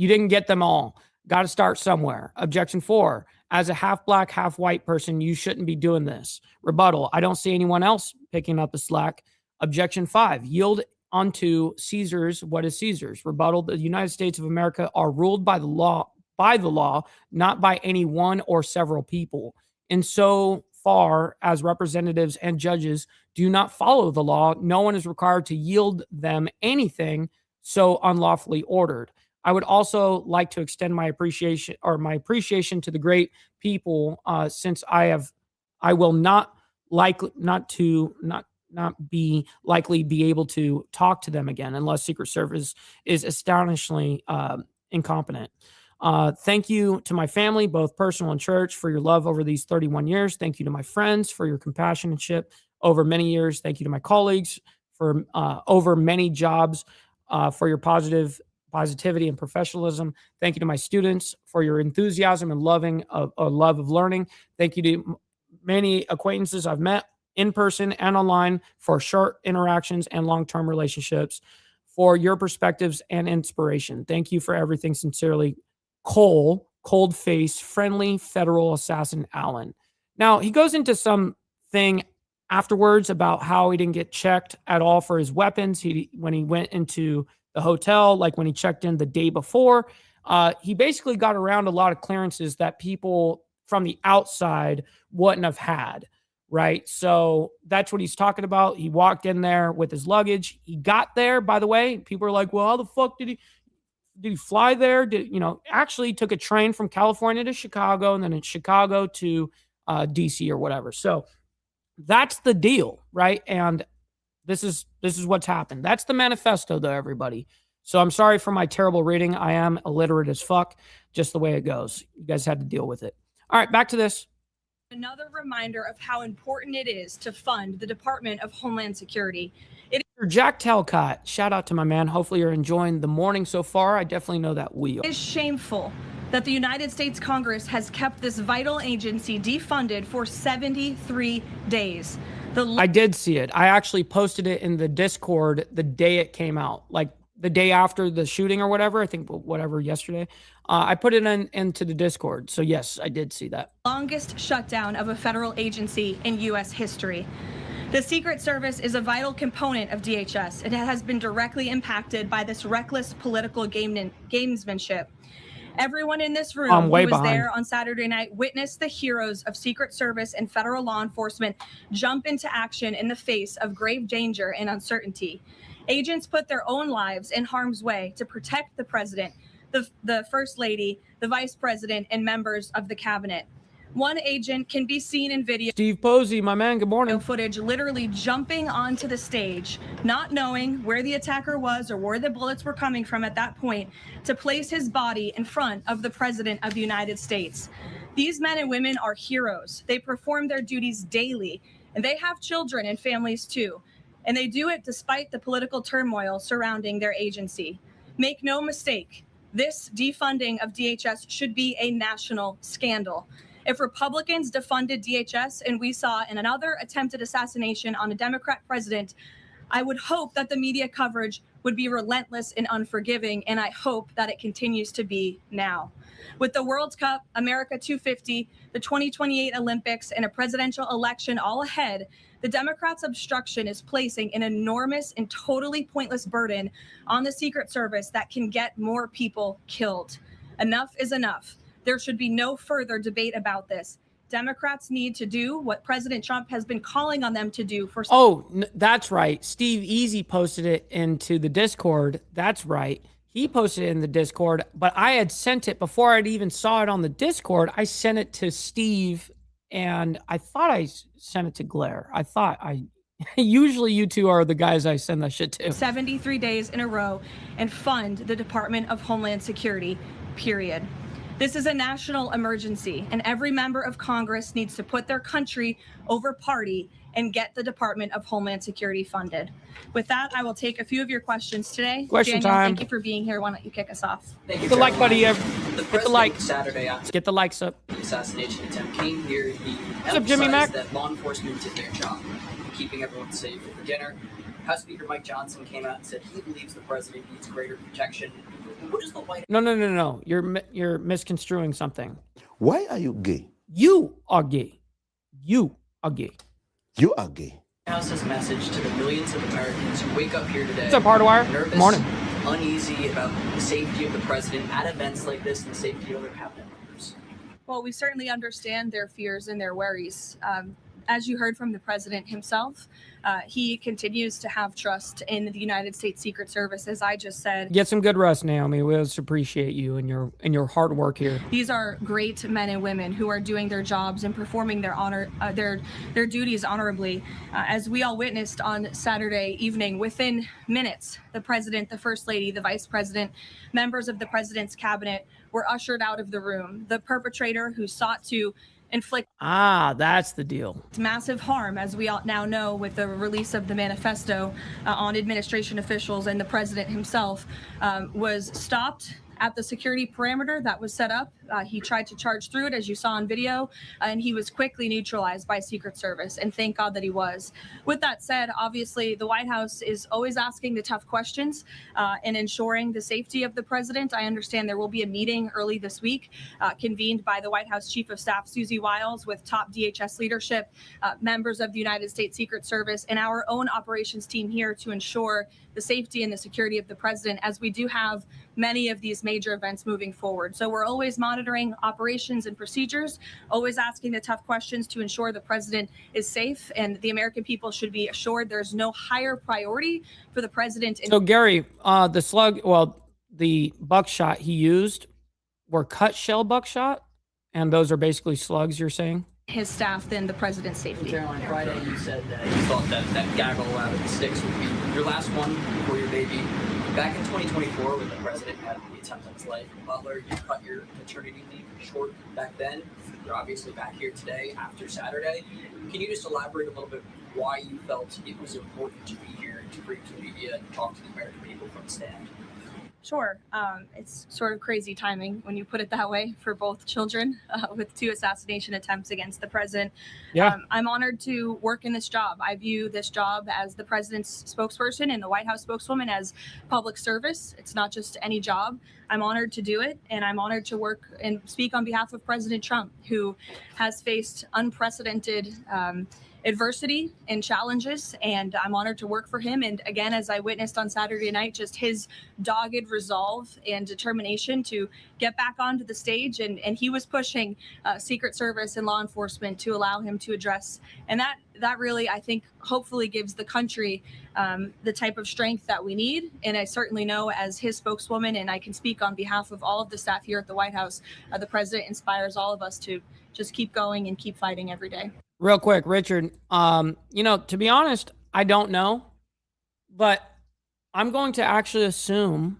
didn't get them all. Got to start somewhere. Objection 4, as a half black, half white person, you shouldn't be doing this. Rebuttal, I don't see anyone else picking up the slack. Objection 5, yield onto Caesar's what is Caesar's. Rebuttal, the United States of America are ruled by the law, not by any one or several people. In so far as representatives and judges do not follow the law, no one is required to yield them anything so unlawfully ordered. I would also like to extend my appreciation to the great people, since I will not be likely be able to talk to them again unless Secret Service is astonishingly incompetent. Thank you to my family, both personal and church, for your love over these 31 years. Thank you to my friends for your companionship over many years. Thank you to my colleagues for over many jobs for your positivity and professionalism. Thank you to my students for your enthusiasm and love of learning. Thank you to many acquaintances I've met in person and online for short interactions and long-term relationships, for your perspectives and inspiration. Thank you for everything. Sincerely, Cole, cold face, friendly federal assassin Allen. Now, he goes into something afterwards about how he didn't get checked at all for his weapons. When he went into the hotel, like when he checked in the day before, he basically got around a lot of clearances that people from the outside wouldn't have had. Right. So that's what he's talking about. He walked in there with his luggage. He got there, by the way. People are like, well, how the fuck did he fly there? Actually took a train from California to Chicago and then in Chicago to DC or whatever. So that's the deal. Right. And this is what's happened. That's the manifesto, though, everybody. So I'm sorry for my terrible reading. I am illiterate as fuck, just the way it goes. You guys had to deal with it. All right, back to this. Another reminder of how important it is to fund the Department of Homeland Security. Jack Talcott, shout out to my man. Hopefully you're enjoying the morning so far. I definitely know that we are. It is shameful that the United States Congress has kept this vital agency defunded for 73 days. I did see it. I actually posted it in the Discord the day it came out, like the day after the shooting or whatever. I think yesterday. I put it into the Discord. So yes, I did see that. Longest shutdown of a federal agency in U.S. history. The Secret Service is a vital component of DHS. It has been directly impacted by this reckless political gamesmanship. Everyone in this room who was there on Saturday night witnessed the heroes of Secret Service and federal law enforcement jump into action in the face of grave danger and uncertainty. Agents put their own lives in harm's way to protect the president, the first lady, the vice president, and members of the cabinet. One agent can be seen in video Steve Posey, my man, good morning. footage literally jumping onto the stage, not knowing where the attacker was or where the bullets were coming from at that point, to place his body in front of the President of the United States. These men and women are heroes. They perform their duties daily, and they have children and families too. And they do it despite the political turmoil surrounding their agency. Make no mistake, this defunding of DHS should be a national scandal. If Republicans defunded DHS and we saw in another attempted assassination on a Democrat president, I would hope that the media coverage would be relentless and unforgiving, and I hope that it continues to be now. With the World Cup, America 250, the 2028 Olympics, and a presidential election all ahead, the Democrats' obstruction is placing an enormous and totally pointless burden on the Secret Service that can get more people killed. Enough is enough. There should be no further debate about this. Democrats need to do what President Trump has been calling on them to do for. That's right. Steve Easy posted it into the Discord. That's right. He posted it in the Discord, but I had sent it before I'd even saw it on the Discord. I sent it to Steve, and I thought I sent it to Blair. Usually you two are the guys I send that shit to. 73 days in a row and fund the Department of Homeland Security, period. This is a national emergency, and every member of Congress needs to put their country over party and get the Department of Homeland Security funded. With that, I will take a few of your questions today. Question Daniel, time. thank you for being here. Why don't you kick us off? Thank you, Hit the like Caroline. buddy. The Hit the like. Saturday after Get the likes up. the assassination attempt came here, he What's up, Jimmy Mac? emphasized that law enforcement did their job, keeping everyone safe for dinner. House Speaker Mike Johnson came out and said he believes the president needs greater protection. What is the White No. You're misconstruing something. Why are you gay? You are gay. You are gay. You are gay. House's message to the millions of Americans who wake up here today What's up, Hardwire? nervous, Good morning. uneasy about the safety of the president at events like this and the safety of other cabinet members? Well, we certainly understand their fears and their worries. As you heard from the president himself, he continues to have trust in the United States Secret Service, as I just said. Get some good rest, Naomi. We always appreciate you and your hard work here. These are great men and women who are doing their jobs and performing their duties honorably. As we all witnessed on Saturday evening, within minutes, the president, the first lady, the vice president, members of the president's cabinet were ushered out of the room. The perpetrator who sought to inflict That's the deal. massive harm, as we all now know with the release of the manifesto on administration officials and the president himself, was stopped at the security parameter that was set up. He tried to charge through it, as you saw on video, and he was quickly neutralized by Secret Service, and thank God that he was. With that said, obviously, the White House is always asking the tough questions and ensuring the safety of the president. I understand there will be a meeting early this week convened by the White House Chief of Staff, Susie Wiles, with top DHS leadership, members of the United States Secret Service, and our own operations team here to ensure the safety and the security of the president, as we do have many of these major events moving forward. So we're always monitoring operations and procedures, always asking the tough questions to ensure the president is safe, and the American people should be assured there's no higher priority for the president. So Gary, the buckshot he used were cut shell buckshot, and those are basically slugs, you're saying? His staff than the president's safety. Caroline, Friday you said that you thought that gaggle out of the sticks would be your last one before your baby. Back in 2024, when the president had the attempt on his life in Butler, you cut your maternity leave short back then. You're obviously back here today after Saturday. Can you just elaborate a little bit why you felt it was important to be here and to bring to the media and talk to the American people from the stand? Sure. It's sort of crazy timing when you put it that way for both children with 2 assassination attempts against the president. Yeah. I'm honored to work in this job. I view this job as the president's spokesperson and the White House spokeswoman as public service. It's not just any job. I'm honored to do it, and I'm honored to work and speak on behalf of President Trump, who has faced unprecedented adversity and challenges, and I'm honored to work for him. And again, as I witnessed on Saturday night, just his dogged resolve and determination to get back onto the stage, and he was pushing Secret Service and law enforcement to allow him to address, and that really, I think, hopefully gives the country the type of strength that we need. And I certainly know, as his spokeswoman, and I can speak on behalf of all of the staff here at the White House, the president inspires all of us to just keep going and keep fighting every day. Real quick, Richard, to be honest, I don't know, but I'm going to actually assume,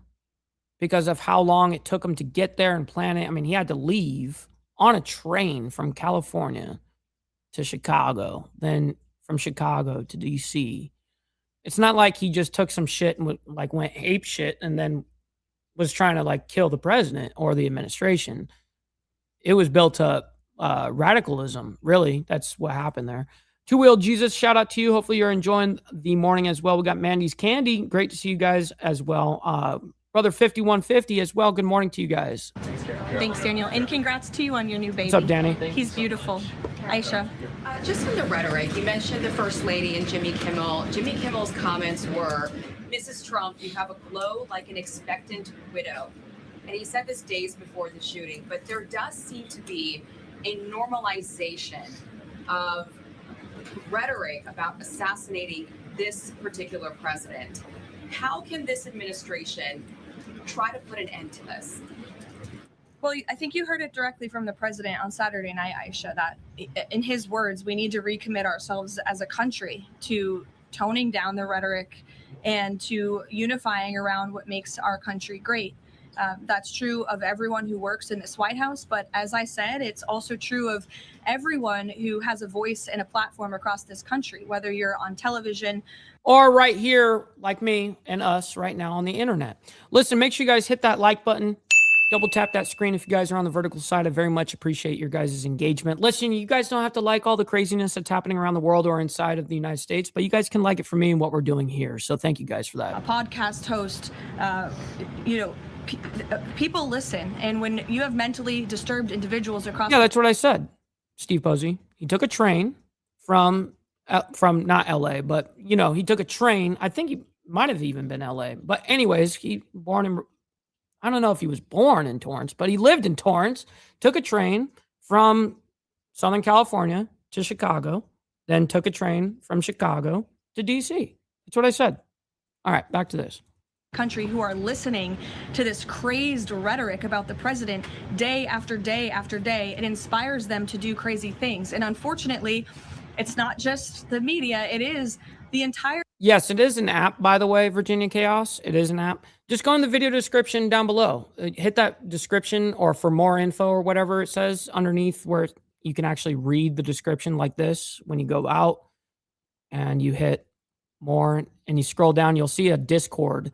because of how long it took him to get there and plan it. I mean, he had to leave on a train from California to Chicago, then from Chicago to DC. It's not like he just took some shit and went ape shit and then was trying to kill the president or the administration. It was built up radicalism, really. That's what happened there. Two Wheel Jesus, shout out to you. Hopefully you're enjoying the morning as well. We got Mandy's Candy. Great to see you guys as well. Brother 5150 as well. Good morning to you guys. Thanks, Daniel. And congrats to you on your new baby. What's up, Danny? He's beautiful. Aisha. Just on the rhetoric, you mentioned the First Lady and Jimmy Kimmel. Jimmy Kimmel's comments were, Mrs. Trump, you have a glow like an expectant widow. And he said this days before the shooting, but there does seem to be a normalization of rhetoric about assassinating this particular president. How can this administration try to put an end to this? Well, I think you heard it directly from the president on Saturday night, Aisha, that in his words, we need to recommit ourselves as a country to toning down the rhetoric and to unifying around what makes our country great. That's true of everyone who works in this White House. But as I said, it's also true of everyone who has a voice and a platform across this country, whether you're on television or right here, like me and us right now on the internet. Listen, make sure you guys hit that like button. Double tap that screen if you guys are on the vertical side. I very much appreciate your guys' engagement. Listen, you guys don't have to like all the craziness that's happening around the world or inside of the United States, but you guys can like it for me and what we're doing here. So thank you guys for that. A podcast host, people listen. And when you have mentally disturbed individuals across... Yeah, that's what I said, Steve Posey. He took a train from not LA, but, he took a train. I think he might have even been LA. But anyways, I don't know if he was born in Torrance, but he lived in Torrance, took a train from Southern California to Chicago, then took a train from Chicago to DC. That's what I said. All right, back to this. Country who are listening to this crazed rhetoric about the president day after day after day. It inspires them to do crazy things. And unfortunately, it's not just the media, it is the entire... Yes, it is an app, by the way, Virginia Chaos. It is an app. Just go in the video description down below. Hit that description, or for more info or whatever it says underneath, where you can actually read the description like this. When you go out and you hit more and you scroll down, you'll see a Discord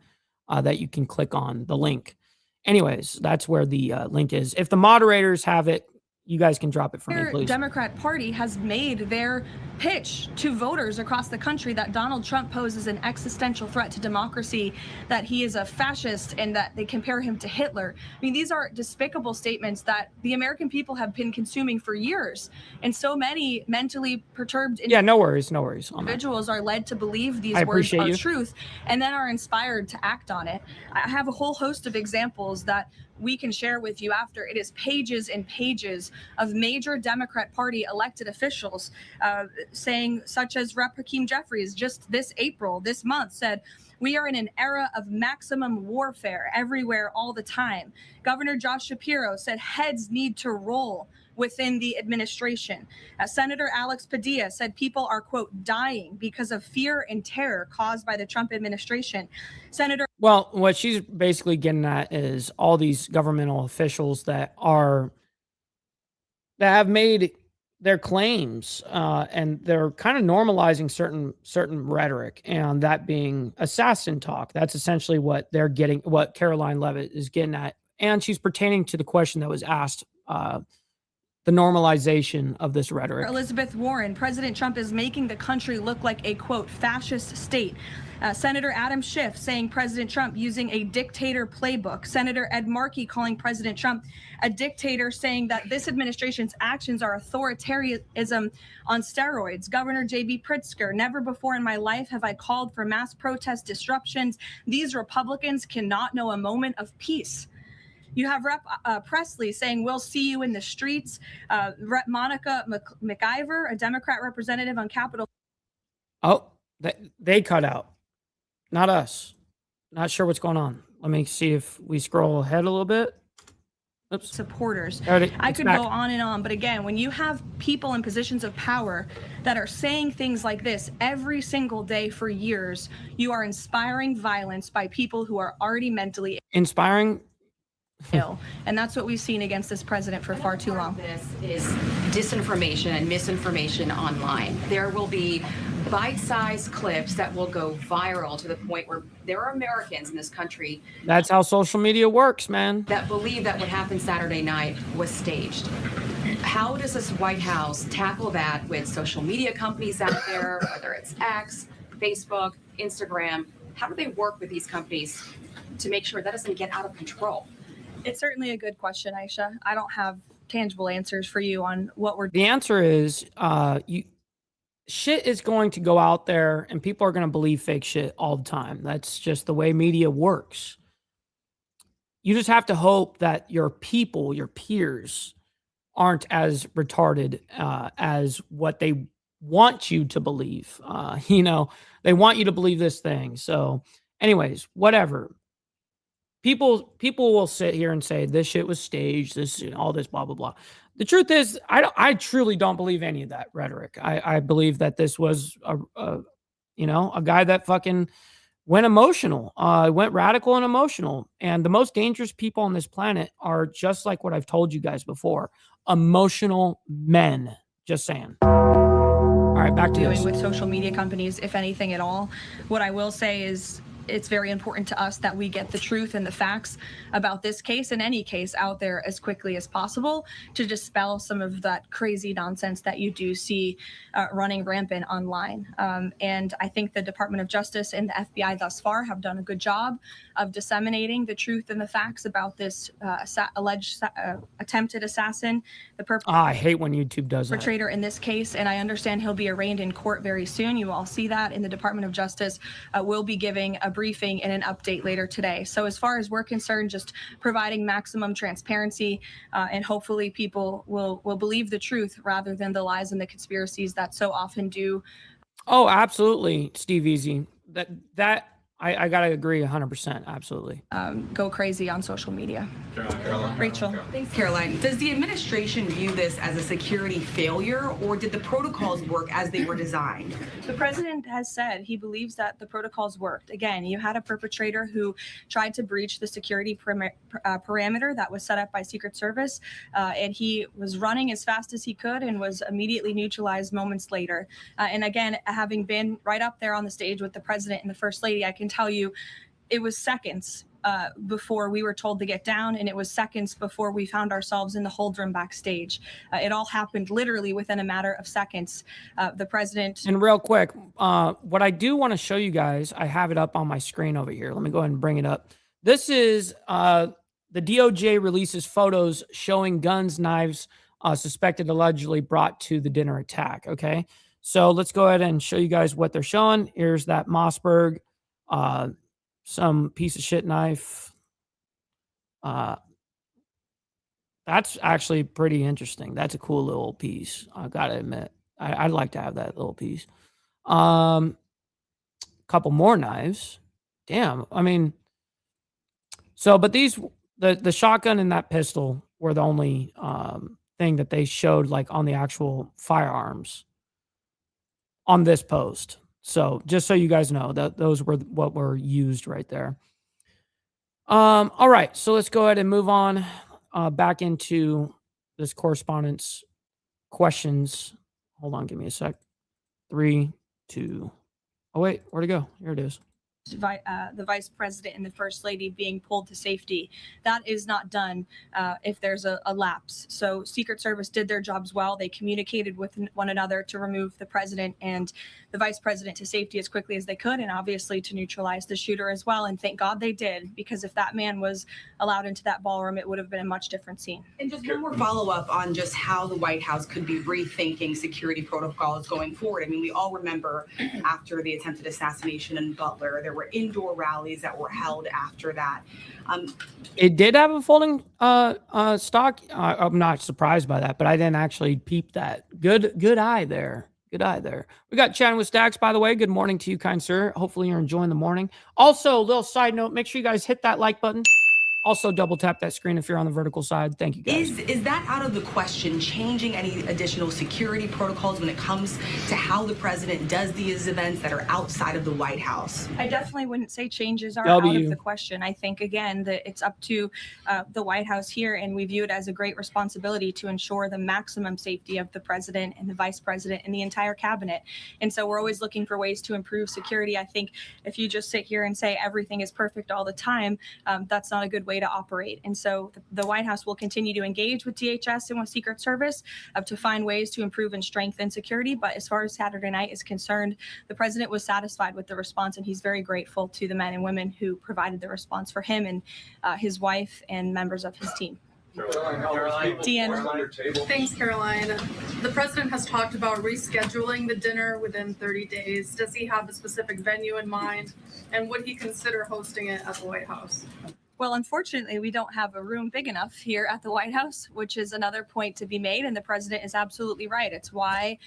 that you can click on, the link. Anyways, that's where the link is. If the moderators have it, you guys can drop it for me, please. The Democrat Party has made their pitch to voters across the country that Donald Trump poses an existential threat to democracy, that he is a fascist, and that they compare him to Hitler. I mean, these are despicable statements that the American people have been consuming for years. And so many mentally perturbed no worries individuals are led to believe these words are truth and then are inspired to act on it. I have a whole host of examples that we can share with you after. It is pages and pages of major Democrat Party elected officials saying, such as Rep. Hakeem Jeffries, just this month, said, "We are in an era of maximum warfare everywhere, all the time." Governor Josh Shapiro said heads need to roll within the administration. Senator Alex Padilla said people are, quote, dying because of fear and terror caused by the Trump administration. Well, what she's basically getting at is all these governmental officials that have made their claims, and they're kind of normalizing certain rhetoric, and that being assassin talk. That's essentially what they're getting, what Caroline Leavitt is getting at. And she's pertaining to the question that was asked the normalization of this rhetoric. Elizabeth Warren, President Trump is making the country look like a, quote, fascist state. Senator Adam Schiff saying President Trump using a dictator playbook. Senator Ed Markey calling President Trump a dictator, saying that this administration's actions are authoritarianism on steroids. Governor J.B. Pritzker, never before in my life have I called for mass protest disruptions. These Republicans cannot know a moment of peace. You have Rep. Presley saying, we'll see you in the streets. Rep. Monica McIver, a Democrat representative on Capitol. Oh, they cut out. Not us. Not sure what's going on. Let me see if we scroll ahead a little bit. Oops. Supporters. I could go on and on, but again, when you have people in positions of power that are saying things like this every single day for years, you are inspiring violence by people who are already mentally inspiring ill. And that's what we've seen against this president for far too long. This is disinformation and misinformation online. There will be bite-sized clips that will go viral to the point where there are Americans in this country. That's how social media works, man. That believe that what happened Saturday night was staged. How does this White House tackle that with social media companies out there, whether it's X, Facebook, Instagram? How do they work with these companies to make sure that doesn't get out of control? It's certainly a good question, Aisha. I don't have tangible answers for you on what we're doing. The answer is shit is going to go out there and people are going to believe fake shit all the time. That's just the way media works. You just have to hope that your people, your peers, aren't as retarded as what they want you to believe. They want you to believe this thing. So anyways, whatever. People will sit here and say this shit was staged, this all this blah blah blah. The truth is, I truly don't believe any of that rhetoric. I believe that this was a guy that fucking went emotional, went radical and emotional. And the most dangerous people on this planet are just like what I've told you guys before, emotional men. Just saying. All right, back to doing with social media companies, if anything at all. What I will say is, it's very important to us that we get the truth and the facts about this case and any case out there as quickly as possible to dispel some of that crazy nonsense that you do see running rampant online. And I think the Department of Justice and the FBI thus far have done a good job of disseminating the truth and the facts about this alleged attempted assassin, the I hate when YouTube does that. Perpetrator in this case, and I understand he'll be arraigned in court very soon. You all see that in the Department of Justice. Will be giving a briefing and an update later today. So as far as we're concerned, just providing maximum transparency and hopefully people will believe the truth rather than the lies and the conspiracies that so often do. Oh, absolutely, Steve Easy. That I gotta agree 100%. Absolutely. Go crazy on social media. Caroline. Rachel. Thanks, Caroline. Does the administration view this as a security failure, or did the protocols work as they were designed? The president has said he believes that the protocols worked. Again, you had a perpetrator who tried to breach the security parameter that was set up by Secret Service, and he was running as fast as he could and was immediately neutralized moments later. And again, having been right up there on the stage with the president and the first lady, I can tell you it was seconds before we were told to get down, and it was seconds before we found ourselves in the hold room backstage. It all happened literally within a matter of seconds. The president. And real quick, what I do want to show you guys, I have it up on my screen over here. Let me go ahead and bring it up. This is the DOJ releases photos showing guns, knives, suspected allegedly brought to the dinner attack. Okay, so let's go ahead and show you guys what they're showing. Here's that Mossberg. Some piece of shit knife. That's actually pretty interesting. That's a cool little piece. I gotta admit, I'd like to have that little piece. Couple more knives. Damn. I mean, so but these the shotgun and that pistol were the only thing that they showed like on the actual firearms on this post. So just so you guys know that those were what were used right there. All right, so let's go ahead and move on back into this correspondence questions. Hold on, give me a sec. 3, 2. Oh wait, where'd it go? Here it is. the vice president and the first lady being pulled to safety. That is not done if there's a lapse. So Secret Service did their jobs well. They communicated with one another to remove the president and the vice president to safety as quickly as they could, and obviously to neutralize the shooter as well. And thank God they did, because if that man was allowed into that ballroom, it would have been a much different scene. And just one more follow-up on just how the White House could be rethinking security protocols going forward. I mean, we all remember after the attempted assassination in Butler, there were indoor rallies that were held after that. It did have a folding stock. I'm not surprised by that, but I didn't actually peep that. Good eye there. Good eye there. We got chatting with Stacks, by the way. Good morning to you, kind sir. Hopefully you're enjoying the morning. Also, a little side note, make sure you guys hit that like button. Also, double tap that screen if you're on the vertical side. Thank you, guys. Is that out of the question, changing any additional security protocols when it comes to how the president does these events that are outside of the White House? I definitely wouldn't say changes are out of the question. I think, again, that it's up to the White House here, and we view it as a great responsibility to ensure the maximum safety of the president and the vice president and the entire cabinet. And so we're always looking for ways to improve security. I think if you just sit here and say everything is perfect all the time, that's not a good way to operate. And so the White House will continue to engage with DHS and with Secret Service to find ways to improve and strengthen security. But as far as Saturday night is concerned, the president was satisfied with the response, and he's very grateful to the men and women who provided the response for him and his wife and members of his team. Deanna. Thanks, Caroline. The president has talked about rescheduling the dinner within 30 days. Does he have a specific venue in mind? And would he consider hosting it at the White House? Well, unfortunately, we don't have a room big enough here at the White House, which is another point to be made. And the president is absolutely right. It's why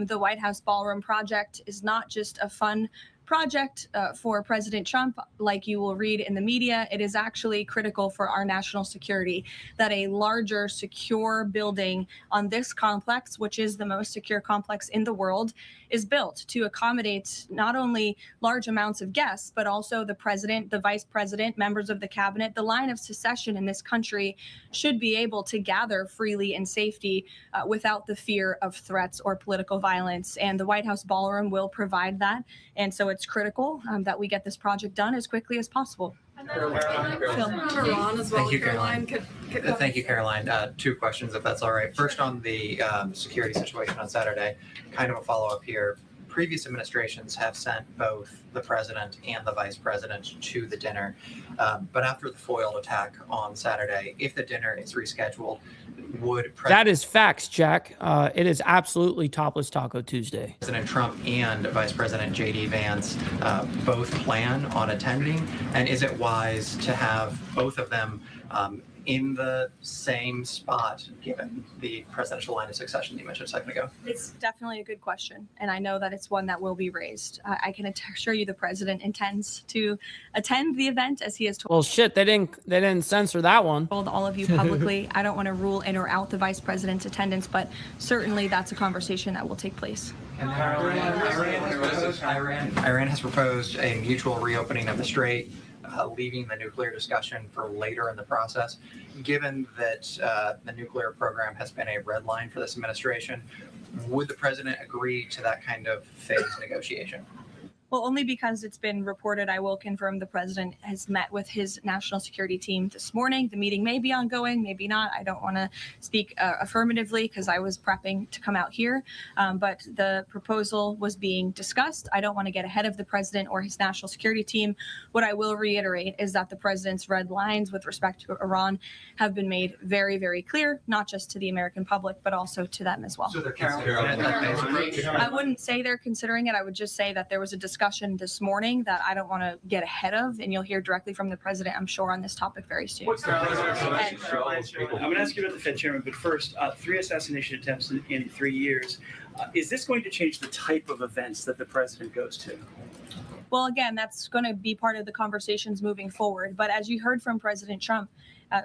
the White House Ballroom project is not just a fun project for President Trump, like you will read in the media. It is actually critical for our national security that a larger, secure building on this complex, which is the most secure complex in the world, is built to accommodate not only large amounts of guests, but also the president, the vice president, members of the cabinet. The line of succession in this country should be able to gather freely in safety without the fear of threats or political violence. And the White House Ballroom will provide that. And so it's critical that we get this project done as quickly as possible. Thank you, Caroline. Thank you, Caroline. Two questions, if that's all right. First, on the security situation on Saturday, kind of a follow-up here. Previous administrations have sent both the president and the vice president to the dinner. But after the foiled attack on Saturday, if the dinner is rescheduled, would that is facts, Jack. It is absolutely Topless Taco Tuesday. President Trump and Vice President J.D. Vance both plan on attending? And is it wise to have both of them in the same spot, given the presidential line of succession you mentioned a second ago? It's definitely a good question, and I know that it's one that will be raised. I can assure you the president intends to attend the event, as he has told. Well, shit, they didn't censor that one. Told all of you publicly. I don't want to rule in or out the vice president's attendance, but certainly that's a conversation that will take place. Iran has proposed a mutual reopening of the Strait, leaving the nuclear discussion for later in the process. Given that the nuclear program has been a red line for this administration, would the president agree to that kind of phased negotiation? Well, only because it's been reported. I will confirm the president has met with his national security team this morning. The meeting may be ongoing, maybe not. I don't want to speak affirmatively because I was prepping to come out here. But the proposal was being discussed. I don't want to get ahead of the president or his national security team. What I will reiterate is that the president's red lines with respect to Iran have been made very, very clear, not just to the American public, but also to them as well. So they're considering it. I wouldn't say they're considering it. I would just say that there was a discussion this morning that I don't want to get ahead of, and you'll hear directly from the president, I'm sure, on this topic very soon. I'm going to ask you about the Fed chairman, but first, 3 assassination attempts in 3 years. Is this going to change the type of events that the president goes to? Well, again, that's going to be part of the conversations moving forward. But as you heard from President Trump,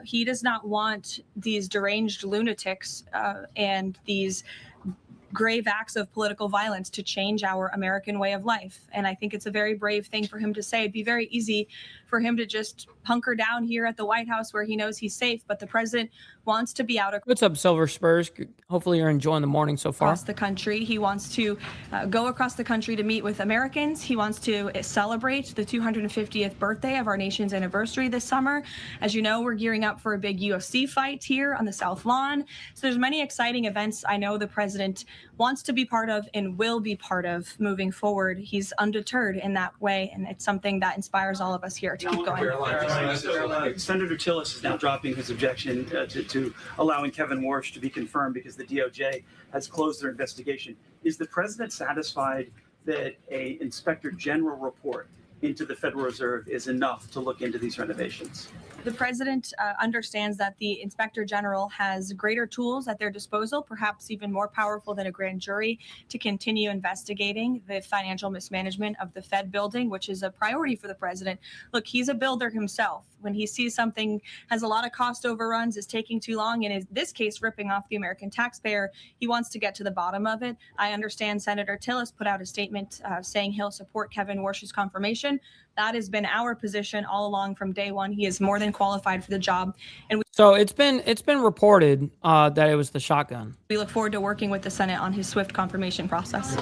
he does not want these deranged lunatics and these grave acts of political violence to change our American way of life. And I think it's a very brave thing for him to say. It'd be very easy for him to just hunker down here at the White House where he knows he's safe, but the president wants to be out What's up, Silver Spurs? Hopefully you're enjoying the morning so far. across the country. He wants to go across the country to meet with Americans. He wants to celebrate the 250th birthday of our nation's anniversary this summer. As you know, we're gearing up for a big UFC fight here on the South Lawn. So there's many exciting events I know the president wants to be part of and will be part of moving forward. He's undeterred in that way, and it's something that inspires all of us here to keep going. Senator Tillis is now dropping his objection to allowing Kevin Warsh to be confirmed because the DOJ has closed their investigation. Is the president satisfied that a inspector general report into the Federal Reserve is enough to look into these renovations? The president understands that the inspector general has greater tools at their disposal, perhaps even more powerful than a grand jury, to continue investigating the financial mismanagement of the Fed building, which is a priority for the president. Look, he's a builder himself. When he sees something has a lot of cost overruns, is taking too long, and in this case, ripping off the American taxpayer, he wants to get to the bottom of it. I understand Senator Tillis put out a statement saying he'll support Kevin Warsh's confirmation. That has been our position all along from day one. He is more than qualified for the job. And So it's been reported that it was the shotgun. we look forward to working with the Senate on his swift confirmation process.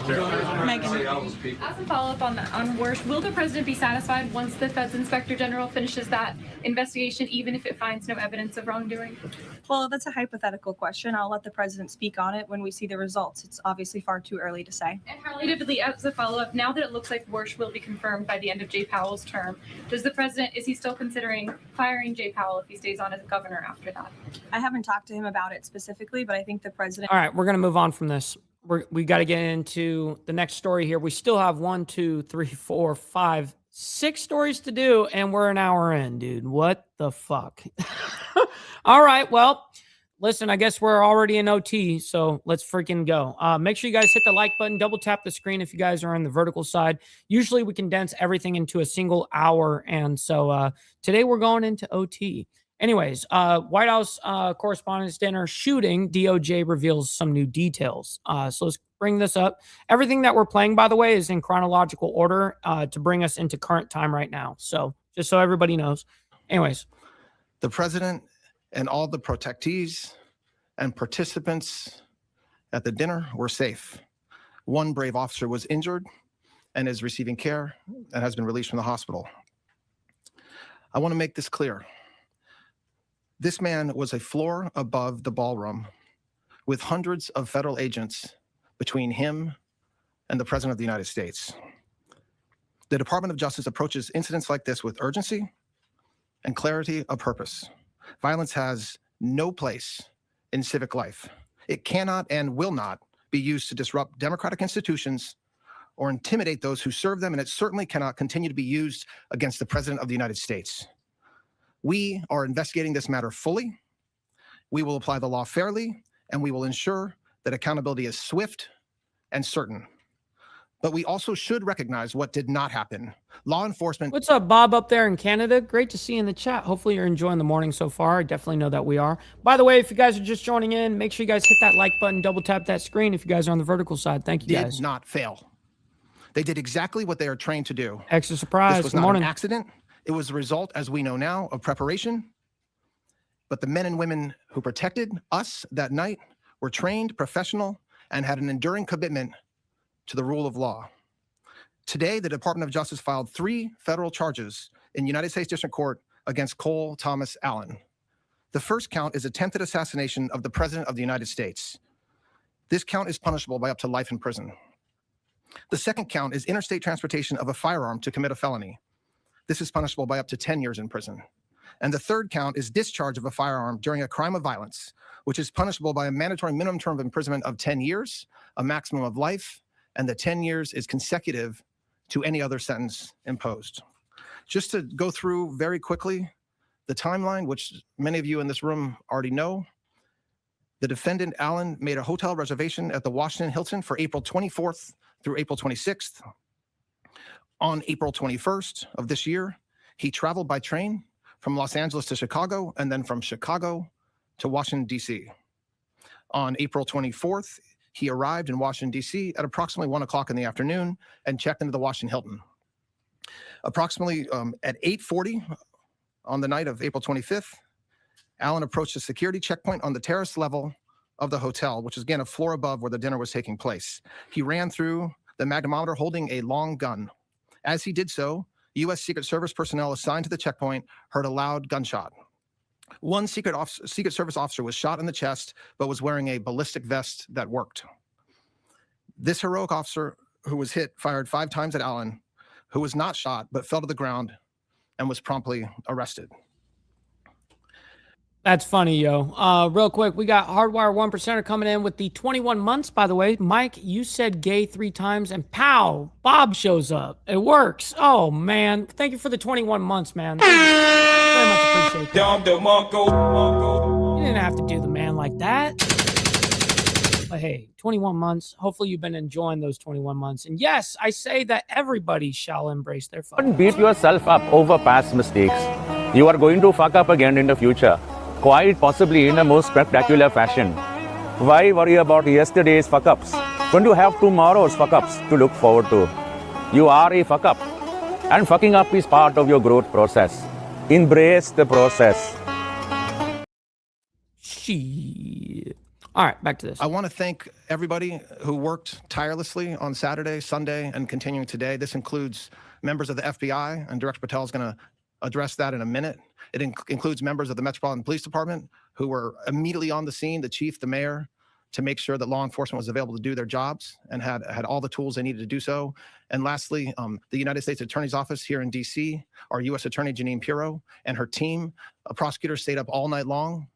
Megan. As a follow-up on Warsh, will the president be satisfied once the Fed's inspector general finishes that investigation, even if it finds no evidence of wrongdoing? Well, that's a hypothetical question. I'll let the president speak on it when we see the results. It's obviously far too early to say. And relatively, as a follow-up, now that it looks like Warsh will be confirmed by the end of Jay Powell's term, is he still considering firing Jay Powell if he stays on as governor after that? I haven't talked to him about it specifically, but I think the president... All right, we're going to move on from this. We got to get into the next story here. We still have 1, 2, 3, 4, 5, 6 stories to do, and we're an hour in, dude. What the fuck? All right, well, listen, I guess we're already in OT, so let's freaking go. Make sure you guys hit the like button, double tap the screen if you guys are on the vertical side. Usually we condense everything into a single hour, and so today we're going into OT. Anyways, White House Correspondents' Dinner shooting, DOJ reveals some new details. So let's bring this up. Everything that we're playing, by the way, is in chronological order to bring us into current time right now. So just so everybody knows. Anyways. The president and all the protectees and participants at the dinner were safe. One brave officer was injured and is receiving care and has been released from the hospital. I want to make this clear. This man was a floor above the ballroom with hundreds of federal agents between him and the President of the United States. The Department of Justice approaches incidents like this with urgency and clarity of purpose. Violence has no place in civic life. It cannot and will not be used to disrupt democratic institutions or intimidate those who serve them, and it certainly cannot continue to be used against the President of the United States. We are investigating this matter fully. We will apply the law fairly, and we will ensure that accountability is swift and certain. But we also should recognize what did not happen. Law enforcement. What's up, Bob, up there in Canada? Great to see you in the chat. Hopefully you're enjoying the morning so far. I definitely know that we are. By the way, if you guys are just joining in, make sure you guys hit that like button, double tap that screen if you guys are on the vertical side. Thank you, guys. Did not fail. They did exactly what they are trained to do. Extra surprise. This was not an accident. It was the result, as we know now, of preparation. But the men and women who protected us that night were trained, professional, and had an enduring commitment to the rule of law. Today, the Department of Justice filed 3 federal charges in United States District Court against Cole Thomas Allen. The first count is attempted assassination of the President of the United States. This count is punishable by up to life in prison. The second count is interstate transportation of a firearm to commit a felony. This is punishable by up to 10 years in prison. And the third count is discharge of a firearm during a crime of violence, which is punishable by a mandatory minimum term of imprisonment of 10 years, a maximum of life, and the 10 years is consecutive to any other sentence imposed. Just to go through very quickly the timeline, which many of you in this room already know, the defendant Allen made a hotel reservation at the Washington Hilton for April 24th through April 26th. On April 21st of this year, he traveled by train from Los Angeles to Chicago and then from Chicago to Washington, D.C. On April 24th, He arrived in Washington, D.C. at approximately 1 o'clock in the afternoon and checked into the Washington Hilton. Approximately at 8:40 on the night of April 25th, Allen approached a security checkpoint on the terrace level of the hotel, which is again a floor above where the dinner was taking place. He ran through the magnetometer holding a long gun. As he did so, U.S. Secret Service personnel assigned to the checkpoint heard a loud gunshot. One Secret Service officer was shot in the chest, but was wearing a ballistic vest that worked. This heroic officer who was hit fired 5 times at Allen, who was not shot, but fell to the ground and was promptly arrested. That's funny, yo. Real quick, we got Hardwire 1%er coming in with the 21 months, by the way. Mike, you said gay 3 times, and pow, Bob shows up. It works. Oh, man. Thank you for the 21 months, man. Very much appreciate that. You didn't have to do the man like that. But hey, 21 months. Hopefully you've been enjoying those 21 months. And yes, I say that everybody shall embrace their fun. Don't beat yourself up over past mistakes. You are going to fuck up again in the future, quite possibly in a most spectacular fashion. Why worry about yesterday's fuck-ups when you have tomorrow's fuck-ups to look forward to? You are a fuck-up, and fucking up is part of your growth process. Embrace the process. Shit. All right, back to this. I want to thank everybody who worked tirelessly on Saturday, Sunday, and continuing today. This includes members of the FBI, and Director Patel is going to address that in a minute. It includes members of the Metropolitan Police Department who were immediately on the scene, the chief, the mayor, to make sure that law enforcement was available to do their jobs and had all the tools they needed to do so. And lastly, the United States Attorney's Office here in D.C., our U.S. Attorney Jeanine Pirro and her team, prosecutors stayed up all night long,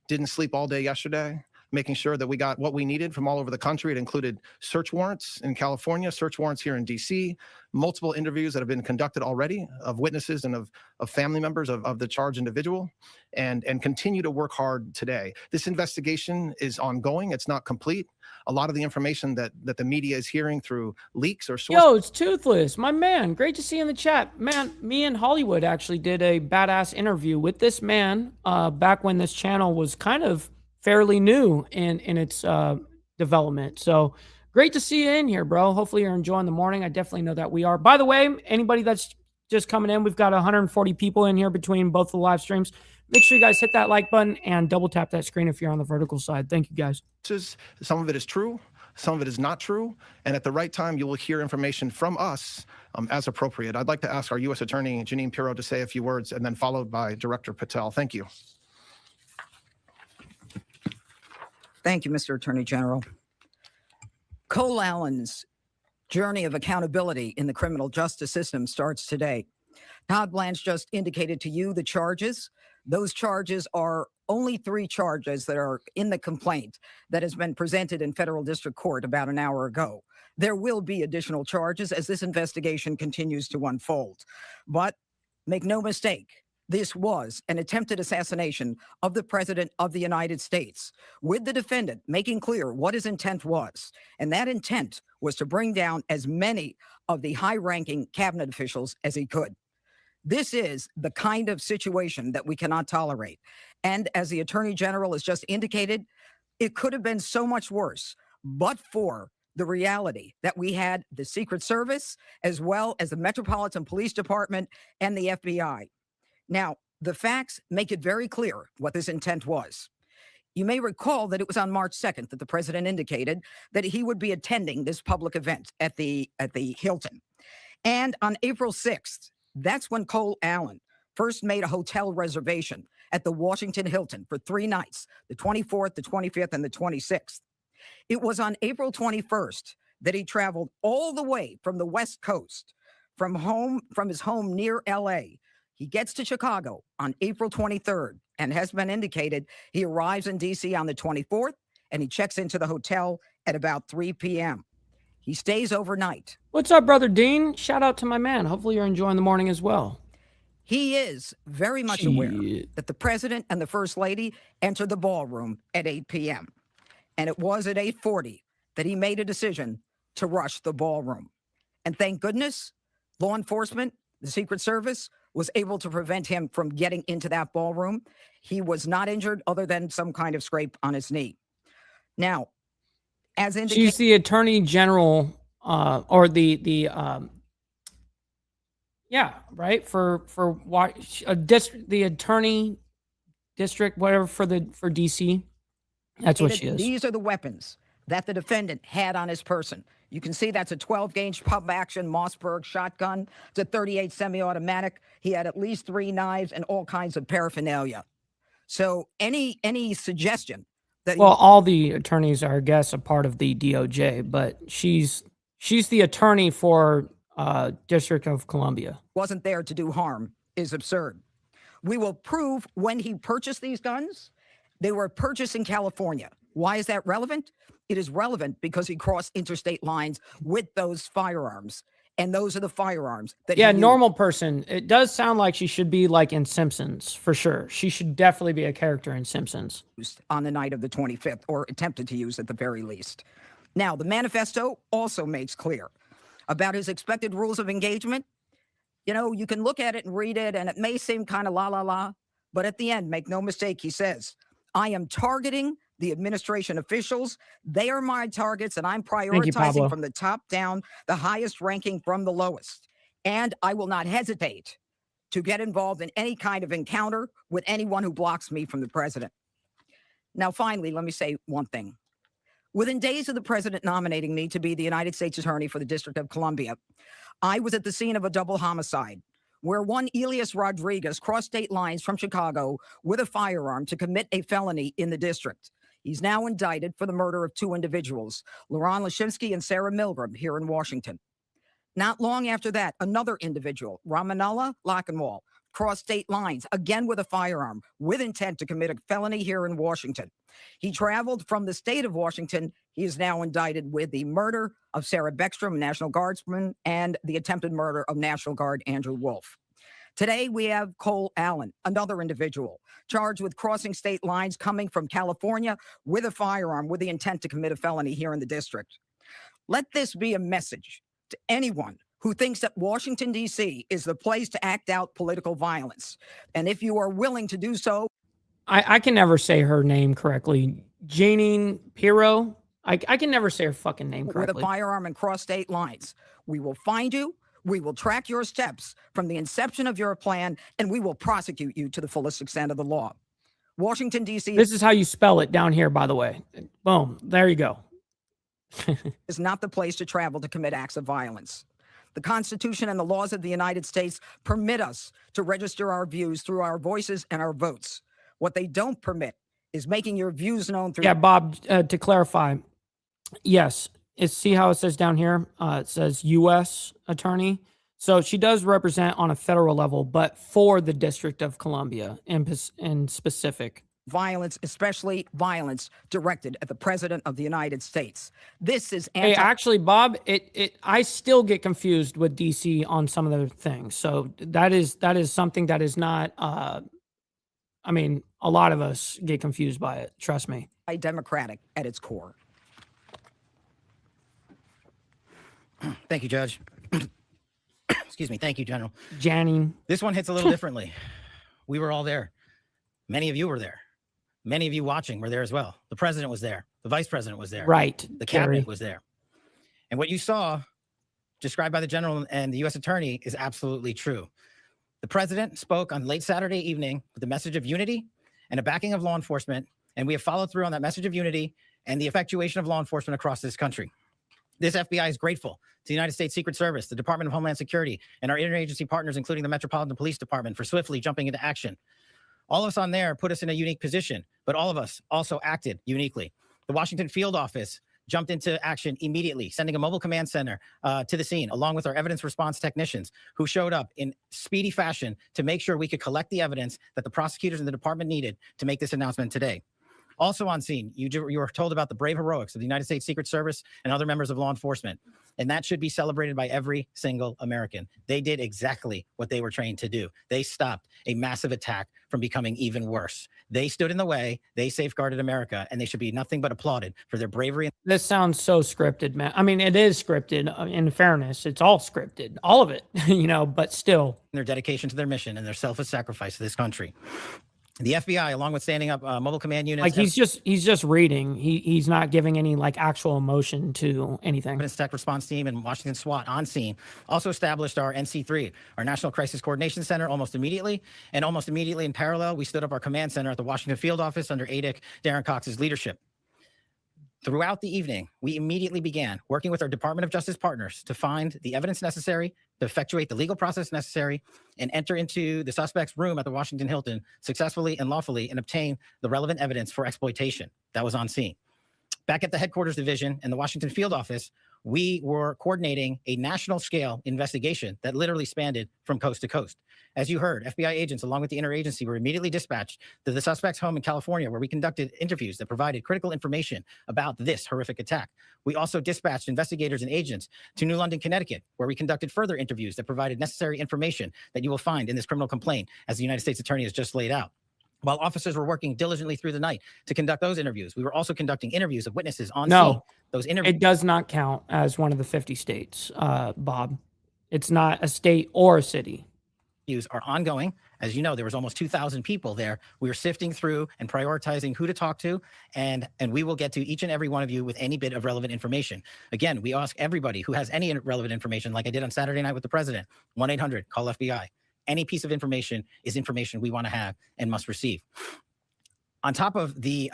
didn't sleep all day yesterday, making sure that we got what we needed from all over the country. It included search warrants in California, search warrants here in D.C., multiple interviews that have been conducted already of witnesses and of family members of the charged individual, and continue to work hard today. This investigation is ongoing. It's not complete. A lot of the information that the media is hearing through leaks or sources. Yo, it's Toothless, my man. Great to see you in the chat. Man, me and Hollywood actually did a badass interview with this man back when this channel was kind of fairly new in its development. So great to see you in here, bro. Hopefully you're enjoying the morning. I definitely know that we are. By the way, anybody that's just coming in, we've got 140 people in here between both the live streams. Make sure you guys hit that like button and double tap that screen if you're on the vertical side. Thank you, guys. Some of it is true. Some of it is not true. And at the right time, you will hear information from us as appropriate. I'd like to ask our U.S. Attorney, Jeanine Pirro, to say a few words, and then followed by Director Patel. Thank you. Thank you, Mr. Attorney General. Cole Allen's journey of accountability in the criminal justice system starts today. Todd Blanche just indicated to you the charges. Those charges are only 3 charges that are in the complaint that has been presented in federal district court about an hour ago. There will be additional charges as this investigation continues to unfold. But make no mistake, this was an attempted assassination of the President of the United States, with the defendant making clear what his intent was. And that intent was to bring down as many of the high-ranking cabinet officials as he could. This is the kind of situation that we cannot tolerate. And as the Attorney General has just indicated, it could have been so much worse, but for the reality that we had the Secret Service, as well as the Metropolitan Police Department and the FBI. Now, the facts make it very clear what this intent was. You may recall that it was on March 2nd that the president indicated that he would be attending this public event at the Hilton. And on April 6th, that's when Cole Allen first made a hotel reservation at the Washington Hilton for 3 nights, the 24th, the 25th, and the 26th. It was on April 21st that he traveled all the way from the West Coast, from his home near LA. He gets to Chicago on April 23rd, and has been indicated he arrives in D.C. on the 24th, and he checks into the hotel at about 3 p.m. He stays overnight. What's up, Brother Dean? Shout out to my man. Hopefully you're enjoying the morning as well. He is very much aware that the president and the first lady entered the ballroom at 8 p.m. And it was at 8:40 that he made a decision to rush the ballroom. And thank goodness, law enforcement, the Secret Service, was able to prevent him from getting into that ballroom. He was not injured other than some kind of scrape on his knee. Now, As indicated, She's the attorney general, or yeah, right, for what the attorney district, whatever, for DC. That's what she is. these are the weapons that the defendant had on his person. You can see that's a 12-gauge pump action Mossberg shotgun. It's a 38 semi-automatic. He had at least 3 knives and all kinds of paraphernalia. So any suggestion that Well, all the attorneys are, I guess, a part of the DOJ, but she's the attorney for District of Columbia. wasn't there to do harm is absurd. We will prove when he purchased these guns. They were purchased in California. Why is that relevant? It is relevant because he crossed interstate lines with those firearms. And those are the firearms that Yeah, he normal person. It does sound like she should be like in Simpsons, for sure. She should definitely be a character in Simpsons. used on the night of the 25th, or attempted to use at the very least. Now, the manifesto also makes clear about his expected rules of engagement. You know, you can look at it and read it, and it may seem kind of la, but at the end, make no mistake, he says, I am targeting the administration officials. They are my targets, and I'm prioritizing from the top down, the highest ranking from the lowest. And I will not hesitate to get involved in any kind of encounter with anyone who blocks me from the president. Now, finally, let me say one thing. Within days of the president nominating me to be the United States Attorney for the District of Columbia, I was at the scene of a double homicide where one Elias Rodriguez crossed state lines from Chicago with a firearm to commit a felony in the district. He's now indicted for the murder of 2 individuals, Laron Lashimsky and Sarah Milgram, here in Washington. Not long after that, another individual, Ramanullah Lockenwall, crossed state lines, again with a firearm, with intent to commit a felony here in Washington. He traveled from the state of Washington. He is now indicted with the murder of Sarah Beckstrom, National Guardsman, and the attempted murder of National Guard Andrew Wolf. Today, we have Cole Allen, another individual, charged with crossing state lines coming from California with a firearm with the intent to commit a felony here in the district. Let this be a message to anyone who thinks that Washington, D.C. is the place to act out political violence. And if you are willing to do so, I can never say her name correctly. Janine Pirro. I can never say her fucking name correctly. With a firearm and cross state lines, we will find you. We will track your steps from the inception of your plan, and we will prosecute you to the fullest extent of the law. Washington, D.C. This is how you spell it down here, by the way. Boom. There you go. is not the place to travel to commit acts of violence. The Constitution and the laws of the United States permit us to register our views through our voices and our votes. What they don't permit is making your views known through... Yeah, Bob, to clarify, yes, see how it says down here? It says U.S. Attorney. So she does represent on a federal level, but for the District of Columbia in specific. Violence, especially violence directed at the President of the United States. This is Hey, actually, Bob, I still get confused with DC on some of the things. So that is something that is not. I mean, a lot of us get confused by it. Trust me. Democratic at its core. Thank you, Judge. Excuse me. Thank you, General. Janine. This one hits a little differently. We were all there. Many of you were there. Many of you watching were there as well. The president was there. The vice president was there. Right. The cabinet was there. And what you saw, described by the general and the U.S. attorney, is absolutely true. The president spoke on late Saturday evening with the message of unity and a backing of law enforcement, and we have followed through on that message of unity and the effectuation of law enforcement across this country. This FBI is grateful to the United States Secret Service, the Department of Homeland Security, and our interagency partners, including the Metropolitan Police Department, for swiftly jumping into action. All of us on there put us in a unique position, but all of us also acted uniquely. The Washington field office jumped into action immediately, sending a mobile command center to the scene, along with our evidence response technicians who showed up in speedy fashion to make sure we could collect the evidence that the prosecutors and the department needed to make this announcement today. Also on scene, you were told about the brave heroics of the United States Secret Service and other members of law enforcement, and that should be celebrated by every single American. They did exactly what they were trained to do. They stopped a massive attack from becoming even worse. They stood in the way, they safeguarded America, and they should be nothing but applauded for their bravery. This sounds so scripted, man. I mean, it is scripted. In fairness, it's all scripted, all of it, but still. Their dedication to their mission and their selfless sacrifice to this country. The FBI, along with standing up mobile command units, Like he's just reading. He's not giving any like actual emotion to anything. Evidence Tech Response Team and Washington SWAT on scene also established our NC3, our National Crisis Coordination Center, almost immediately. And almost immediately in parallel, we stood up our command center at the Washington field office under ADIC Darren Cox's leadership. Throughout the evening, we immediately began working with our Department of Justice partners to find the evidence necessary to effectuate the legal process necessary and enter into the suspect's room at the Washington Hilton successfully and lawfully and obtain the relevant evidence for exploitation that was on scene. Back at the headquarters division and the Washington field office, we were coordinating a national scale investigation that literally spanned from coast to coast. As you heard, FBI agents, along with the interagency, were immediately dispatched to the suspect's home in California, where we conducted interviews that provided critical information about this horrific attack. We also dispatched investigators and agents to New London, Connecticut, where we conducted further interviews that provided necessary information that you will find in this criminal complaint, as the United States Attorney has just laid out. While officers were working diligently through the night to conduct those interviews, we were also conducting interviews of witnesses on scene. Those interviews. It does not count as one of the 50 states, Bob. It's not a state or a city. Are ongoing. As you know, there was almost 2,000 people there. We were sifting through and prioritizing who to talk to, and we will get to each and every one of you with any bit of relevant information. Again, we ask everybody who has any relevant information, like I did on Saturday night with the president, 1-800-CALL-FBI. Any piece of information is information we want to have and must receive. On top of the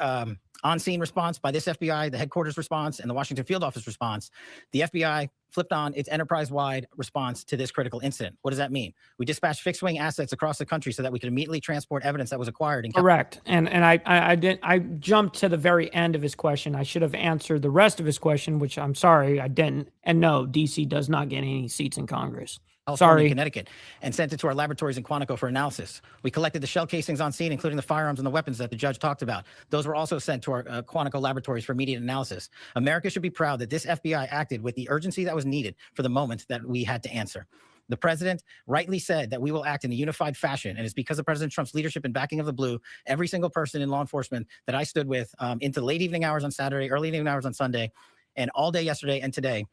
on-scene response by this FBI, the headquarters response, and the Washington field office response, the FBI flipped on its enterprise-wide response to this critical incident. What does that mean? We dispatched fixed-wing assets across the country so that we could immediately transport evidence that was acquired. Correct. And I jumped to the very end of his question. I should have answered the rest of his question, which I'm sorry I didn't. And no, DC does not get any seats in Congress. California, Connecticut, and sent it to our laboratories in Quantico for analysis. We collected the shell casings on scene, including the firearms and the weapons that the judge talked about. Those were also sent to our Quantico laboratories for immediate analysis. America should be proud that this FBI acted with the urgency that was needed for the moment that we had to answer. The president rightly said that we will act in a unified fashion, and it's because of President Trump's leadership and backing of the blue, every single person in law enforcement that I stood with into late evening hours on Saturday, early evening hours on Sunday, and all day yesterday and today,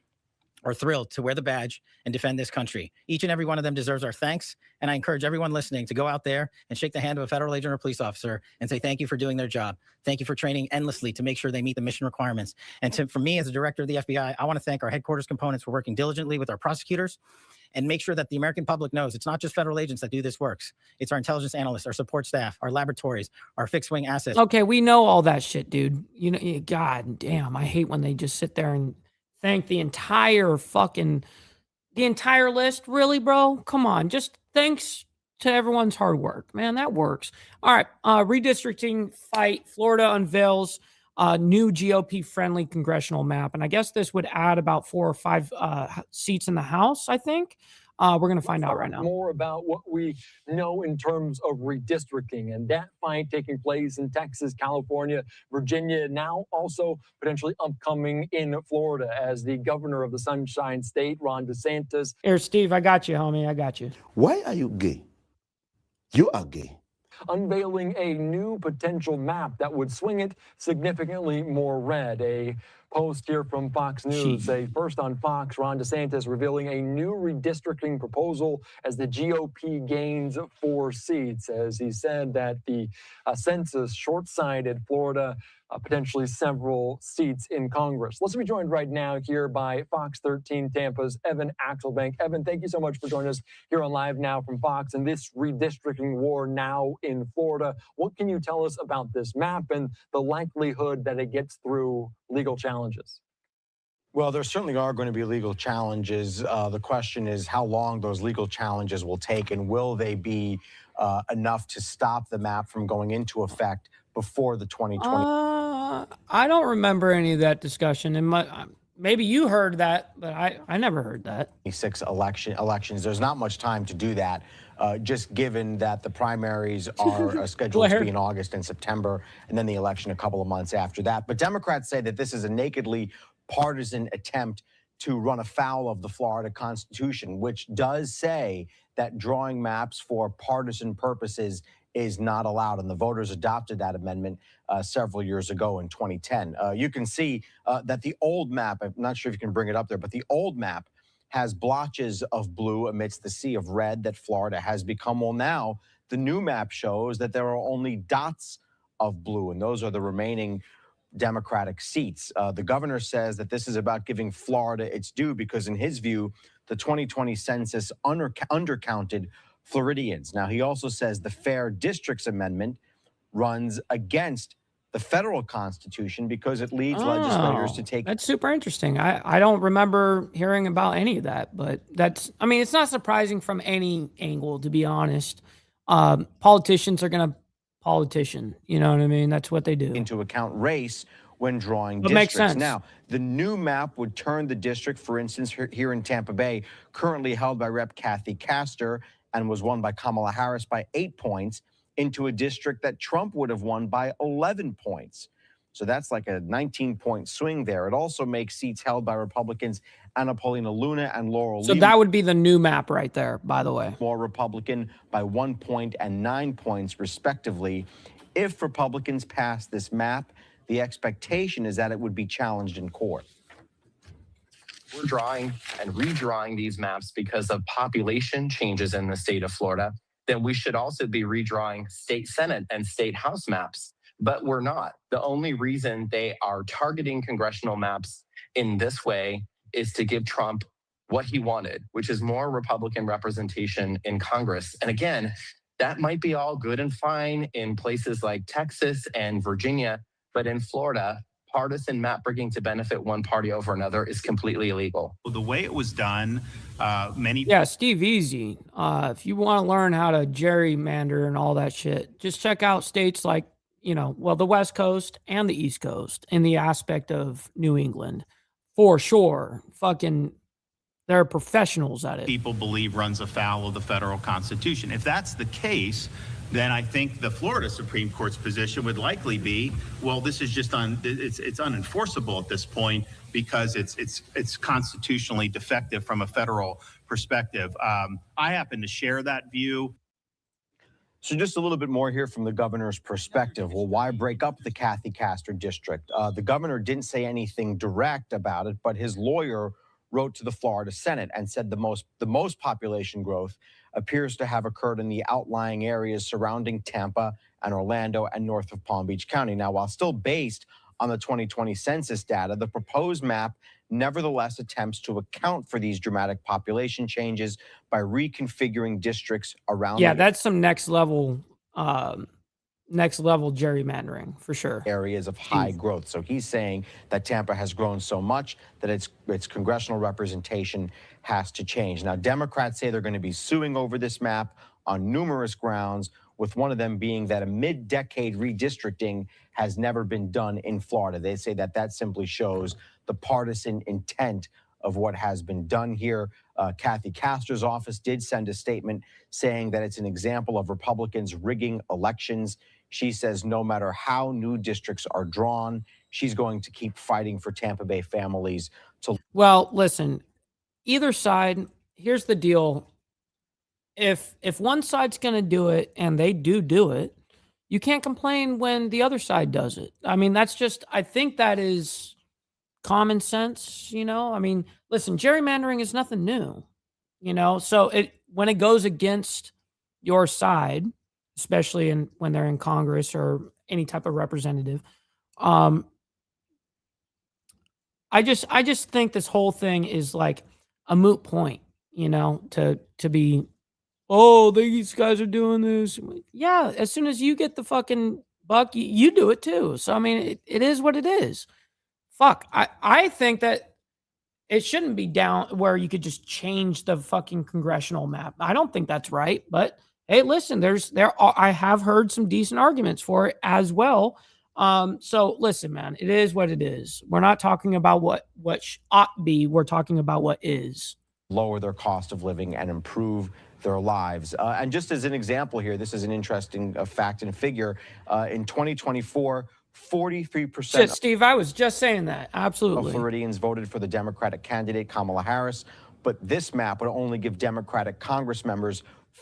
are thrilled to wear the badge and defend this country. Each and every one of them deserves our thanks, and I encourage everyone listening to go out there and shake the hand of a federal agent or police officer and say thank you for doing their job. Thank you for training endlessly to make sure they meet the mission requirements. And for me as a director of the FBI, I want to thank our headquarters components for working diligently with our prosecutors and make sure that the American public knows it's not just federal agents that do this work. It's our intelligence analysts, our support staff, our laboratories, our fixed wing assets. Okay, we know all that shit, dude. You know, God damn, I hate when they just sit there and thank the entire list. Really, bro? Come on. Just thanks to everyone's hard work, man. That works. All right. Redistricting fight. Florida unveils a new GOP friendly congressional map. And I guess this would add about 4 or 5 seats in the House, I think. We're going to find out right now. More about what we know in terms of redistricting, and that fight taking place in Texas, California, Virginia, now also potentially upcoming in Florida as the governor of the Sunshine State, Ron DeSantis. Here, Steve, I got you, homie. I got you. Why are you gay? You are gay. Unveiling a new potential map that would swing it significantly more red. A post here from Fox News. First on Fox, Ron DeSantis revealing a new redistricting proposal as the GOP gains 4 seats, as he said that the census short-sighted Florida potentially several seats in Congress. Let's be joined right now here by Fox 13 Tampa's Evan Axelbank. Evan, thank you so much for joining us here on Live Now from Fox and this redistricting war now in Florida. What can you tell us about this map and the likelihood that it gets through legal challenges? Well, there certainly are going to be legal challenges. The question is how long those legal challenges will take, and will they be enough to stop the map from going into effect before the 2020? I don't remember any of that discussion. Maybe you heard that, but I never heard that. 26 elections. There's not much time to do that, just given that the primaries are scheduled to be in August and September, and then the election a couple of months after that. But Democrats say that this is a nakedly partisan attempt to run afoul of the Florida Constitution, which does say that drawing maps for partisan purposes is not allowed. And the voters adopted that amendment several years ago in 2010. You can see that the old map, I'm not sure if you can bring it up there, but the old map has blotches of blue amidst the sea of red that Florida has become. Well, now The new map shows that there are only dots of blue, and those are the remaining Democratic seats. The governor says that this is about giving Florida its due because, in his view, the 2020 census undercounted Floridians. Now, he also says the Fair Districts Amendment runs against the federal constitution because it leads legislators to take. That's super interesting. I don't remember hearing about any of that, but I mean, it's not surprising from any angle, to be honest. Politicians are going to politician, you know what I mean? That's what they do. Into account race when drawing That districts. makes sense. Now, the new map would turn the district, for instance, here in Tampa Bay, currently held by Rep. Kathy Castor and was won by Kamala Harris by 8 points, into a district that Trump would have won by 11 points. So that's like a 19-point swing there. It also makes seats held by Republicans Anna Paulina Luna and Laurel So that would be the new map right there, by the way. More Republican by 1 point and 9 points, respectively. If Republicans pass this map, the expectation is that it would be challenged in court. We're drawing and redrawing these maps because of population changes in the state of Florida. Then we should also be redrawing state Senate and state House maps, but we're not. The only reason they are targeting congressional maps in this way is to give Trump what he wanted, which is more Republican representation in Congress. And again, that might be all good and fine in places like Texas and Virginia, but in Florida, partisan map rigging to benefit one party over another is completely illegal. Well, the way it was done, Yeah, Steve Easy. If you want to learn how to gerrymander and all that shit, just check out states like, the West Coast and the East Coast in the aspect of New England. For sure. Fucking, they're professionals at it. people believe runs afoul of the federal Constitution. If that's the case, then I think the Florida Supreme Court's position would likely be, well, this is just it's unenforceable at this point because it's constitutionally defective from a federal perspective. I happen to share that view. So just a little bit more here from the governor's perspective. Well, why break up the Kathy Castor district? The governor didn't say anything direct about it, but his lawyer wrote to the Florida Senate and said the most population growth appears to have occurred in the outlying areas surrounding Tampa and Orlando and north of Palm Beach County. Now, while still based on the 2020 census data, the proposed map nevertheless attempts to account for these dramatic population changes by reconfiguring districts around. Yeah, that's some next level gerrymandering for sure. Areas of high growth. So he's saying that Tampa has grown so much that its congressional representation has to change. Now, Democrats say they're going to be suing over this map on numerous grounds, with one of them being that a mid-decade redistricting has never been done in Florida. They say that simply shows the partisan intent of what has been done here. Kathy Castor's office did send a statement saying that it's an example of Republicans rigging elections. She says no matter how new districts are drawn, she's going to keep fighting for Tampa Bay families to. Well, listen, either side, here's the deal. If one side's going to do it and they do it, you can't complain when the other side does it. I mean, I think that is common sense, I mean, listen, gerrymandering is nothing new, so when it goes against your side, especially when they're in Congress or any type of representative, I just think this whole thing is like a moot point, to be, oh, these guys are doing this. Yeah, as soon as you get the fucking buck, you do it too. So, I mean, it is what it is. Fuck, I think that it shouldn't be down where you could just change the fucking congressional map. I don't think that's right. But hey, listen, I have heard some decent arguments for it as well. So listen, man, it is what it is. We're not talking about what ought be. We're talking about what is. Lower their cost of living and improve their lives. And just as an example here, this is an interesting fact and figure. In 2024, 43%. Shit, Steve, I was just saying that. Absolutely. Of Floridians voted for the Democratic candidate, Kamala Harris. But this map would only give Democratic Congress members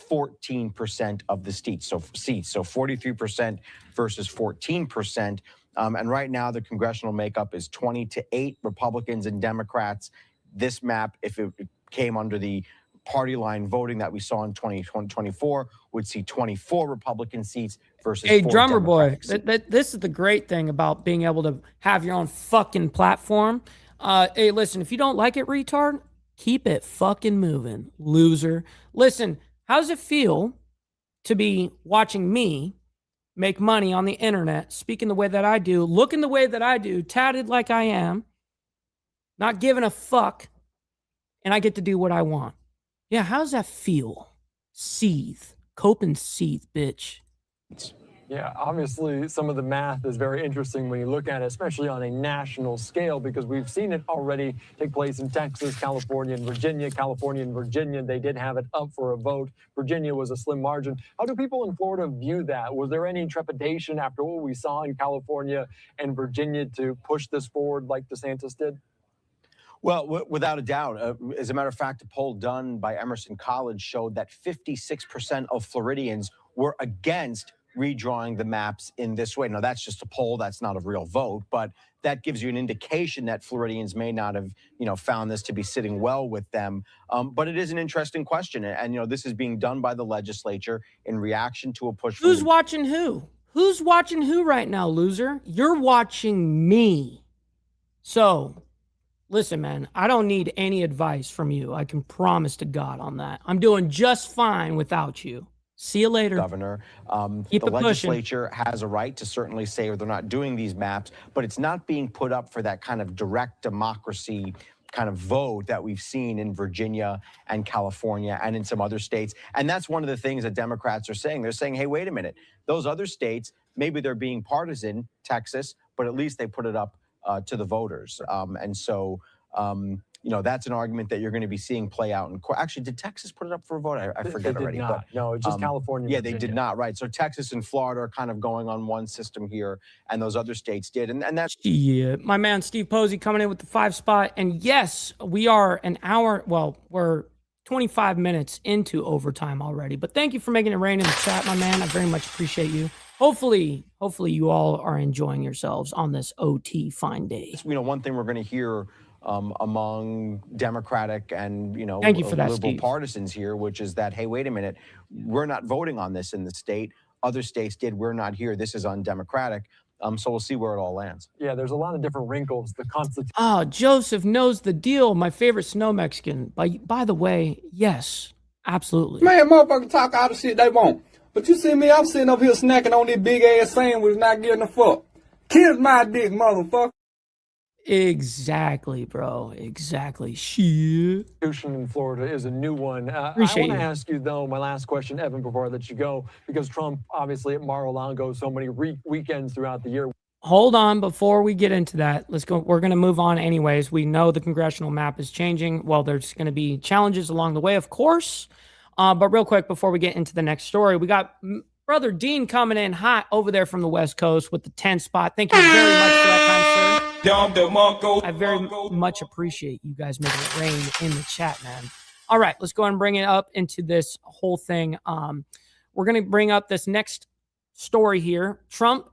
14% of the seats. So 43% versus 14%. And right now, the congressional makeup is 20-8 Republicans and Democrats. This map, if it came under the party line voting that we saw in 2024 would see 24 Republican seats versus Hey, 4 drummer boy, Democratic seats. this is the great thing about being able to have your own fucking platform. Hey, listen, if you don't like it, retard, keep it fucking moving, loser. Listen, how does it feel to be watching me make money on the internet, speaking the way that I do, looking the way that I do, tatted like I am, not giving a fuck, and I get to do what I want? Yeah, how does that feel? Seethe. Cope and seethe, bitch. Yeah, obviously some of the math is very interesting when you look at it, especially on a national scale, because we've seen it already take place in Texas, California, and Virginia. California and Virginia, they did have it up for a vote. Virginia was a slim margin. How do people in Florida view that? Was there any trepidation after what we saw in California and Virginia to push this forward like DeSantis did? Well, without a doubt. As a matter of fact, a poll done by Emerson College showed that 56% of Floridians were against redrawing the maps in this way. Now, that's just a poll. That's not a real vote, but that gives you an indication that Floridians may not have, found this to be sitting well with them. But it is an interesting question. And this is being done by the legislature in reaction to a push. Who's watching who? Who's watching who right now, loser? You're watching me. So, listen, man, I don't need any advice from you. I can promise to God on that. I'm doing just fine without you. See you later, Governor. Keep the it pushing. legislature has a right to certainly say they're not doing these maps, but it's not being put up for that kind of direct democracy kind of vote that we've seen in Virginia and California and in some other states. And that's one of the things that Democrats are saying. They're saying, hey, wait a minute. Those other states, maybe they're being partisan, Texas, but at least they put it up to the voters. And so, that's an argument that you're going to be seeing play out in court. Actually, did Texas put it up for a vote? I forget They did already. not. But, No, it's just California and Yeah, they Virginia. did not, right. So Texas and Florida are kind of going on one system here, and those other states did. And that's... Yeah, my man Steve Posey coming in with the 5 spot. And yes, we are an hour, well, we're 25 minutes into overtime already. But thank you for making it rain in the chat, my man. I very much appreciate you. Hopefully you all are enjoying yourselves on this OT fine day. One thing we're going to hear among Democratic and, Thank you for that, liberal Steve. partisans here, which is that, hey, wait a minute, we're not voting on this in the state. Other states did. We're not here. This is undemocratic. So we'll see where it all lands. Yeah, there's a lot of different wrinkles. The Constitution. Oh, Joseph knows the deal. My favorite snow Mexican. By the way, yes, absolutely. Man, motherfuckers talk all the shit they want. But you see me, I'm sitting up here snacking on this big ass sandwich, not getting a fuck. Kiss my dick, motherfucker. Exactly, bro. Exactly. Shit. Constitution in Florida is a new one. I Appreciate want to you. ask you, though, my last question, Evan, before I let you go, because Trump, obviously, at Mar-a-Lago, so many weekends throughout the year. Hold on, before we get into that, let's go. We're going to move on anyways. We know the congressional map is changing. Well, there's going to be challenges along the way, of course. But real quick, before we get into the next story, we got Brother Dean coming in hot over there from the West Coast with the 10 spot. Thank you very much for that time, sir. I very much appreciate you guys making it rain in the chat, man. All right, let's go ahead and bring it up into this whole thing. We're going to bring up this next story here. Trump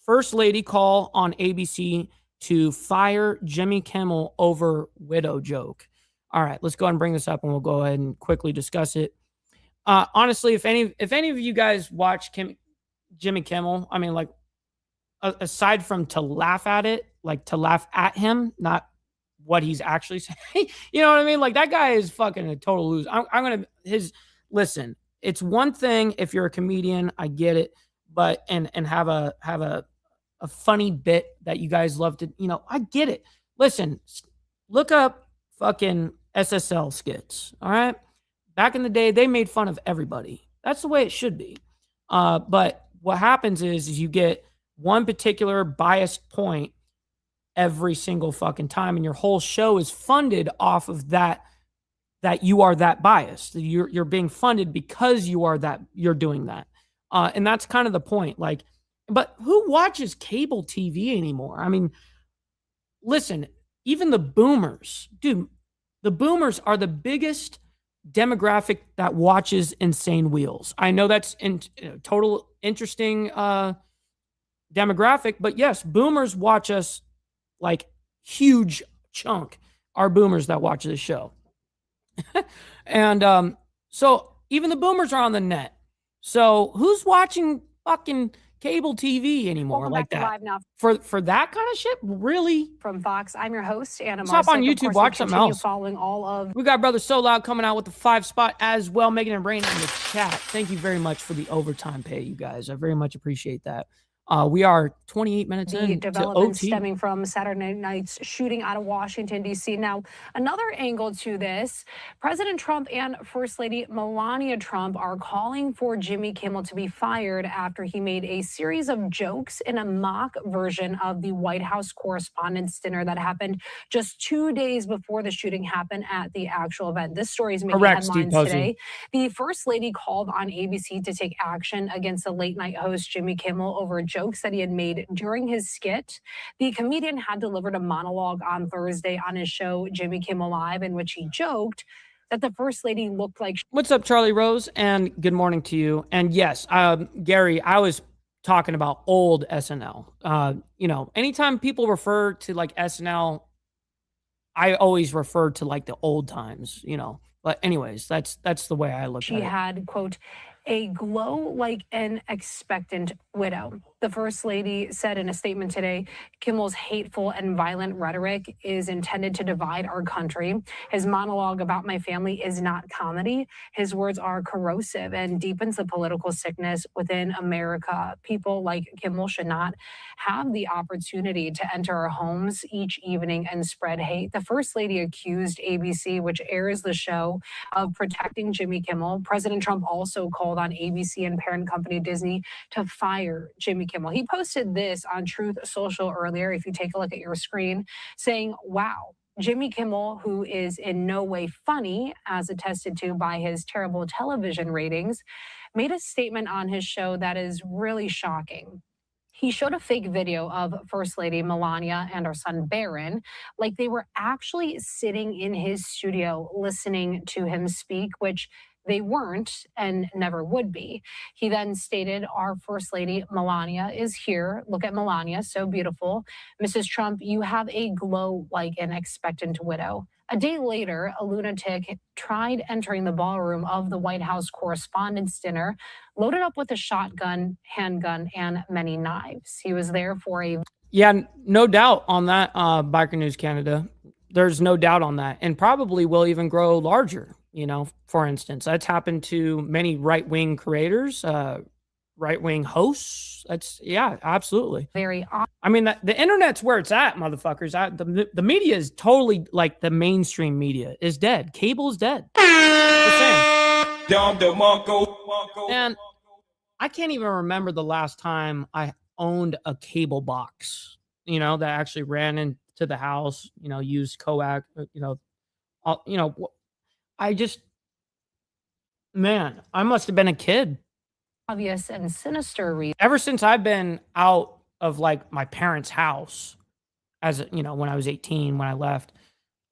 First Lady call on ABC to fire Jimmy Kimmel over widow joke. All right, let's go ahead and bring this up, and we'll go ahead and quickly discuss it. Honestly, if any of you guys watch Jimmy Kimmel, I mean, like, aside from to laugh at it, like to laugh at him, not what he's actually saying, you know what I mean? Like, that guy is fucking a total loser. Listen, it's one thing if you're a comedian, I get it, but and have a funny bit that you guys love to, I get it. Listen, look up fucking SSL skits, all right? Back in the day, they made fun of everybody. That's the way it should be. But what happens is you get one particular biased point every single fucking time, and your whole show is funded off of that you are that biased. You're being funded because you're doing that. And that's kind of the point. Like, but who watches cable TV anymore? I mean, listen, even the boomers, dude, the boomers are the biggest demographic that watches Insane Wheels. I know that's total interesting demographic, but yes, boomers watch us, like, huge chunk are boomers that watch this show. And so even the boomers are on the net. So who's watching fucking cable TV anymore Welcome like back to that? Live Now. For that kind of shit? Really? From Fox, I'm your host, Anna Let's hop on Marsick. Of YouTube, course, watch we something continue else. following all of. We got Brother So Loud coming out with the 5 spot as well, Megan and Rain in the chat. Thank you very much for the overtime pay, you guys. I very much appreciate that. We are 28 minutes The in to developments OT. stemming from Saturday night's shooting out of Washington, D.C. Now, another angle to this, President Trump and First Lady Melania Trump are calling for Jimmy Kimmel to be fired after he made a series of jokes in a mock version of the White House Correspondents' Dinner that happened just 2 days before the shooting happened at the actual event. This story is making Correct, Steve headlines Posey. today. The First Lady called on ABC to take action against the late night host Jimmy Kimmel over jokes that he had made during his skit. The comedian had delivered a monologue on Thursday on his show Jimmy Kimmel Live in which he joked that the First Lady looked like. What's up, Charlie Rose? And good morning to you. And yes, Gary, I was talking about old SNL. You know, anytime people refer to like SNL, I always refer to like the old times, you know. But anyways, that's the way I look at She it. had, quote, a glow like an expectant widow. The First Lady said in a statement today, Kimmel's hateful and violent rhetoric is intended to divide our country. His monologue about my family is not comedy. His words are corrosive and deepens the political sickness within America. People like Kimmel should not have the opportunity to enter our homes each evening and spread hate. The First Lady accused ABC, which airs the show, of protecting Jimmy Kimmel. President Trump also called on ABC and parent company Disney to fire Jimmy Kimmel. He posted this on Truth Social earlier, if you take a look at your screen, saying, wow, Jimmy Kimmel, who is in no way funny, as attested to by his terrible television ratings, made a statement on his show that is really shocking. He showed a fake video of First Lady Melania and her son Barron, like they were actually sitting in his studio listening to him speak, which they weren't and never would be. He then stated, our First Lady Melania is here. Look at Melania, so beautiful. Mrs. Trump, you have a glow like an expectant widow. A day later, a lunatic tried entering the ballroom of the White House Correspondents' Dinner, loaded up with a shotgun, handgun, and many knives. He was there for a... Yeah, no doubt on that, Biker News Canada. There's no doubt on that. And probably will even grow larger, you know, for instance. That's happened to many right-wing creators, right-wing hosts. That's, yeah, absolutely. Very... I mean, the internet's where it's at, motherfuckers. The media is totally, like, the mainstream media is dead. Cable is dead. Just saying. And I can't even remember the last time I owned a cable box, you know, that actually ran into the house, you know, used coax, I just, man, I must have been a kid. obvious and sinister reason. Ever since I've been out of like my parents' house, as you know, when I was 18, when I left.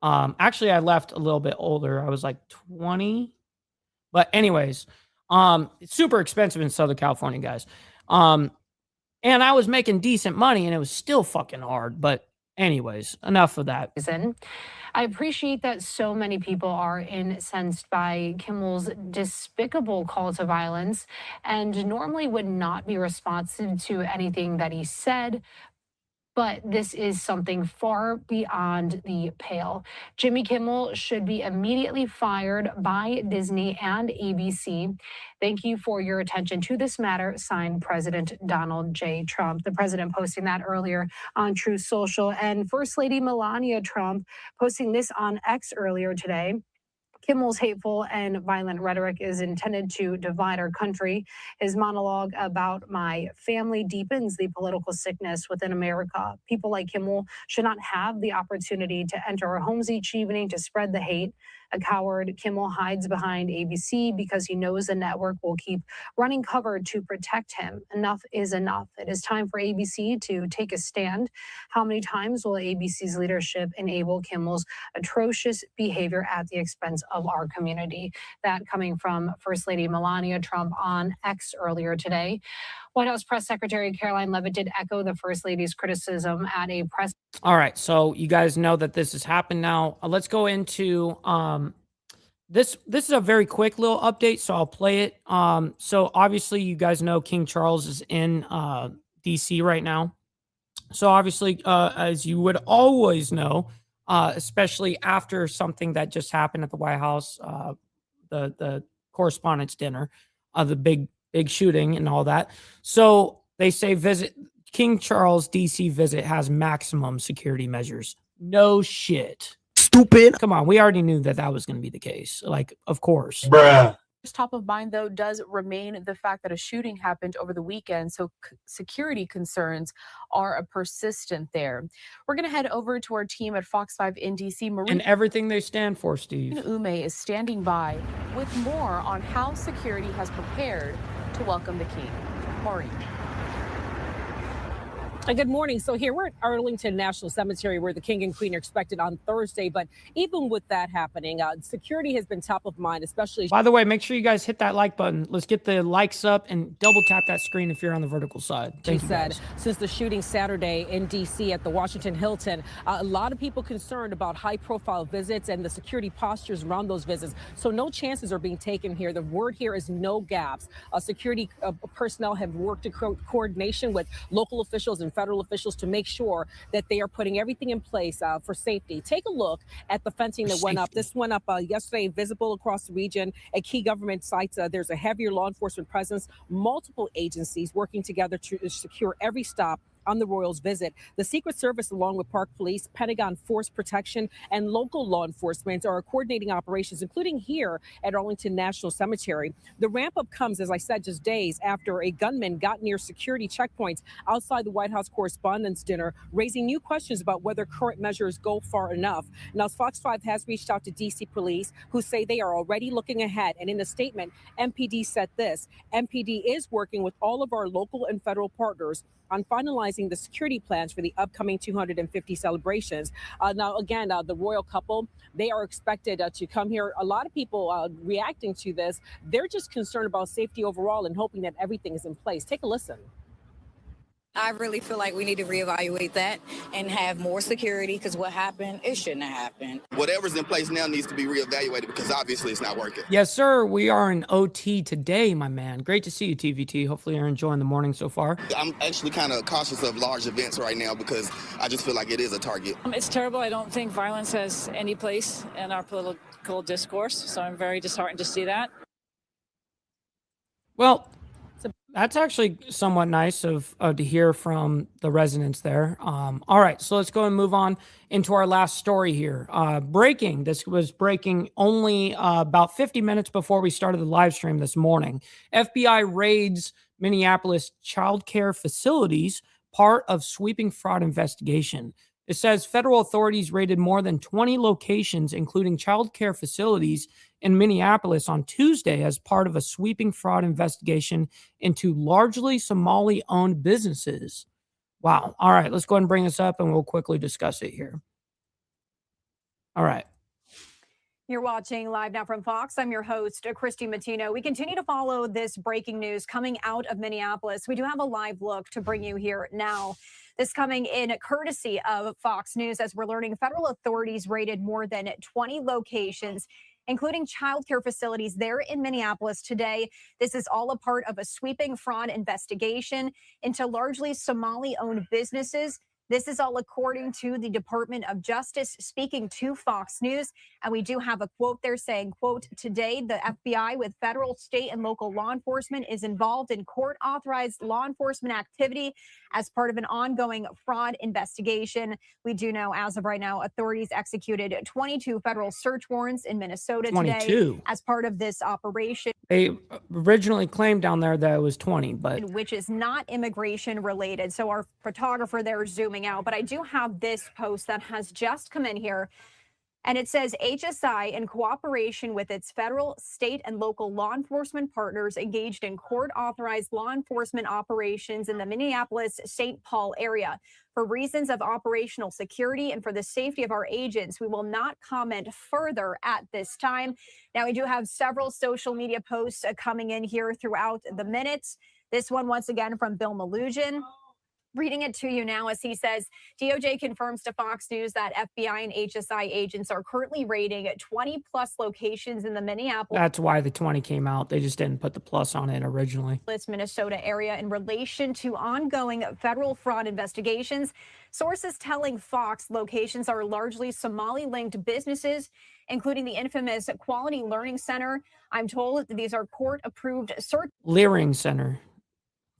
Actually, I left a little bit older. I was like 20. But anyways, it's super expensive in Southern California, guys. And I was making decent money, and it was still fucking hard. But anyways, enough of that. I appreciate that so many people are incensed by Kimmel's despicable call to violence and normally would not be responsive to anything that he said. But this is something far beyond the pale. Jimmy Kimmel should be immediately fired by Disney and ABC. Thank you for your attention to this matter, signed President Donald J. Trump. The president posting that earlier on Truth Social, and First Lady Melania Trump posting this on X earlier today. Kimmel's hateful and violent rhetoric is intended to divide our country. His monologue about my family deepens the political sickness within America. People like Kimmel should not have the opportunity to enter our homes each evening to spread the hate. A coward, Kimmel hides behind ABC because he knows the network will keep running cover to protect him. Enough is enough. It is time for ABC to take a stand. How many times will ABC's leadership enable Kimmel's atrocious behavior at the expense of our community? That coming from First Lady Melania Trump on X earlier today. White House Press Secretary Caroline Leavitt did echo the First Lady's criticism at a press. All right, so you guys know that this has happened now. Let's go into This is a very quick little update, so I'll play it. So obviously you guys know King Charles is in DC right now. So obviously, as you would always know, especially after something that just happened at the White House, the correspondence dinner, the big shooting and all that. So they say King Charles DC visit has maximum security measures. No shit. Stupid. Come on, we already knew that was going to be the case. Like, of course. Bruh. Top of mind, though, does remain the fact that a shooting happened over the weekend, so security concerns are persistent there. We're going to head over to our team at Fox 5 in DC. Marie And everything they stand for, Steve. Ume is standing by with more on how security has prepared to welcome the king. Maureen. Good morning. So here we're at Arlington National Cemetery where the king and queen are expected on Thursday. But even with that happening, security has been top of mind, especially. By the way, make sure you guys hit that like button. Let's get the likes up and double tap that screen if you're on the vertical side. Thank you, guys. Since the shooting Saturday in D.C. at the Washington Hilton, a lot of people concerned about high-profile visits and the security postures around those visits. So no chances are being taken here. The word here is no gaps. Security personnel have worked in coordination with local officials and federal officials to make sure that they are putting everything in place for safety. Take a look at the fencing that went up. This went up yesterday, visible across the region at key government sites. There's a heavier law enforcement presence, multiple agencies working together to secure every stop on the royals' visit. The Secret Service, along with Park Police, Pentagon Force Protection, and local law enforcement are coordinating operations, including here at Arlington National Cemetery. The ramp-up comes, as I said, just days after a gunman got near security checkpoints outside the White House Correspondents' Dinner, raising new questions about whether current measures go far enough. Now, Fox 5 has reached out to D.C. police, who say they are already looking ahead. And in a statement, MPD said this: MPD is working with all of our local and federal partners on finalizing the security plans for the upcoming 250 celebrations. Now, again, the royal couple, they are expected to come here. A lot of people reacting to this, they're just concerned about safety overall and hoping that everything is in place. Take a listen. I really feel like we need to reevaluate that and have more security, because what happened, it shouldn't have happened. Whatever's in place now needs to be reevaluated because obviously it's not working. Yes, sir. We are in OT today, my man. Great to see you, TVT. Hopefully you're enjoying the morning so far. I'm actually kind of cautious of large events right now because I just feel like it is a target. It's terrible. I don't think violence has any place in our political discourse, so I'm very disheartened to see that. Well, that's actually somewhat nice of to hear from the residents there. All right, so let's go and move on into our last story here. Breaking. This was breaking only about 50 minutes before we started the live stream this morning. FBI raids Minneapolis child care facilities, part of sweeping fraud investigation. It says federal authorities raided more than 20 locations, including child care facilities in Minneapolis on Tuesday as part of a sweeping fraud investigation into largely Somali-owned businesses. Wow. All right, let's go ahead and bring this up and we'll quickly discuss it here. All right. You're watching Live Now from Fox. I'm your host, Christy Matino. We continue to follow this breaking news coming out of Minneapolis. We do have a live look to bring you here now. This coming in courtesy of Fox News, as we're learning federal authorities raided more than 20 locations, including childcare facilities there in Minneapolis today. This is all a part of a sweeping fraud investigation into largely Somali-owned businesses. This is all according to the Department of Justice speaking to Fox News. And we do have a quote there saying, quote, today, the FBI with federal, state, and local law enforcement is involved in court-authorized law enforcement activity as part of an ongoing fraud investigation. We do know, as of right now, authorities executed 22 federal search warrants in Minnesota 22. Today as part of this operation. They originally claimed down there that it was 20, but which is not immigration related. So our photographer there is zooming out, but I do have this post that has just come in here. And it says HSI, in cooperation with its federal, state, and local law enforcement partners, engaged in court-authorized law enforcement operations in the Minneapolis-St. Paul area. For reasons of operational security and for the safety of our agents, we will not comment further at this time. Now, we do have several social media posts coming in here throughout the minutes. This one, once again, from Bill Malugin. Reading it to you now as he says, DOJ confirms to Fox News that FBI and HSI agents are currently raiding 20 plus locations in the Minneapolis, That's why the 20 came out. They just didn't put the plus on it originally. Minnesota area in relation to ongoing federal fraud investigations. Sources telling Fox locations are largely Somali-linked businesses, including the infamous Quality Learning Center. I'm told these are court-approved search Leering Center.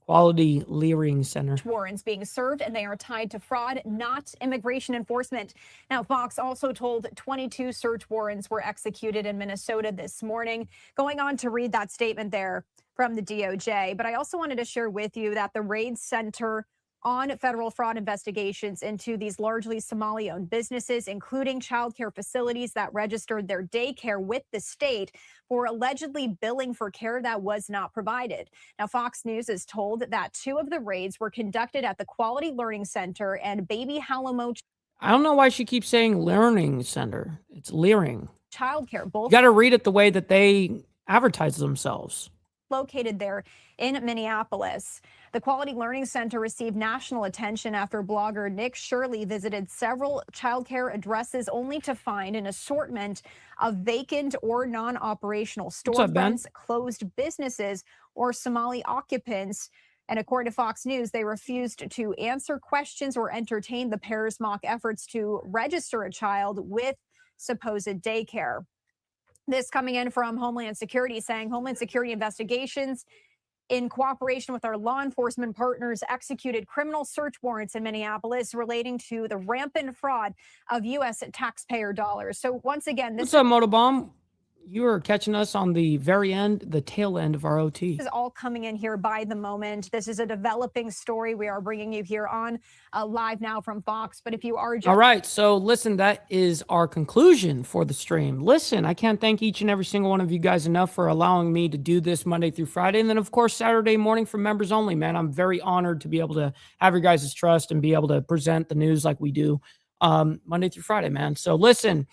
Quality Leering Center. warrants being served, and they are tied to fraud, not immigration enforcement. Now, Fox also told 22 search warrants were executed in Minnesota this morning. Going on to read that statement there from the DOJ. But I also wanted to share with you that the raid center on federal fraud investigations into these largely Somali-owned businesses, including childcare facilities that registered their daycare with the state for allegedly billing for care that was not provided. Now, Fox News is told that 2 of the raids were conducted at the Quality Learning Center and Baby Halamo I don't know why she keeps saying Learning Center. It's Leering. childcare, You both got to read it the way that they advertise themselves. located there in Minneapolis. The Quality Learning Center received national attention after blogger Nick Shirley visited several childcare addresses only to find an assortment of vacant or non-operational What's up, Ben? storefronts, closed businesses, or Somali occupants. And according to Fox News, they refused to answer questions or entertain the pair's mock efforts to register a child with supposed daycare. This coming in from Homeland Security, saying Homeland Security investigations in cooperation with our law enforcement partners executed criminal search warrants in Minneapolis relating to the rampant fraud of U.S. taxpayer dollars. So once again, this What's up, Motobomb? You are catching us on the very end, the tail end of our OT. is all coming in here by the moment. This is a developing story we are bringing you here on live now from Fox. But if you are just All right, so listen, that is our conclusion for the stream. Listen, I can't thank each and every single one of you guys enough for allowing me to do this Monday through Friday. And then, of course, Saturday morning for members only, man. I'm very honored to be able to have your guys' trust and be able to present the news like we do Monday through Friday, man. So listen,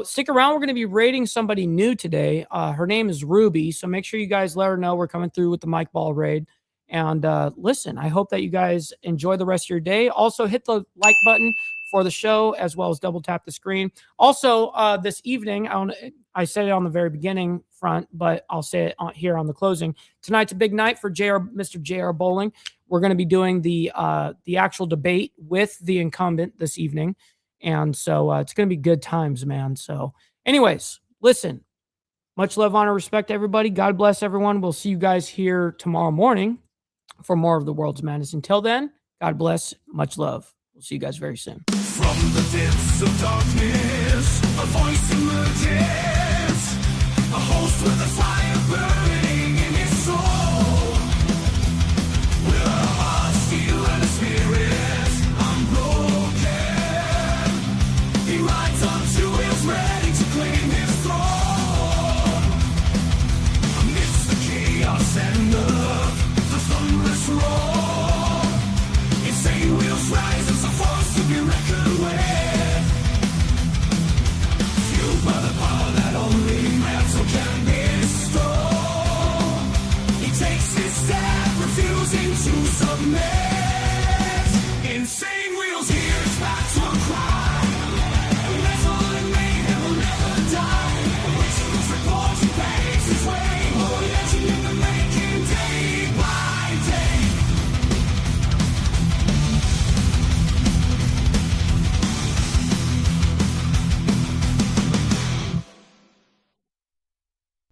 stick around. We're going to be rating somebody new today. Her name is Ruby. So make sure you guys let her know we're coming through with the Mike Ball raid. And listen, I hope that you guys enjoy the rest of your day. Also, hit the like button for the show, as well as double tap the screen. Also, this evening, I said it on the very beginning front, but I'll say it here on the closing. Tonight's a big night for Mr. J.R. Bowling. We're going to be doing the actual debate with the incumbent this evening. And so it's going to be good times, man. So anyways, listen, much love, honor, respect, everybody. God bless everyone. We'll see you guys here tomorrow morning for more of the World's Madness. Until then, God bless. Much love. We'll see you guys very soon. From the depths of darkness, a voice emerges, a host with a fire burning in his soul. With a heart, steel, and a spirit unbroken, he rides onto his ready to claim his throne. Amidst the chaos and the thunderous roar, insane wheels rise as a force to be reckoned with. Fueled by the power that only metal can bestow, he takes his stand, refusing to submit.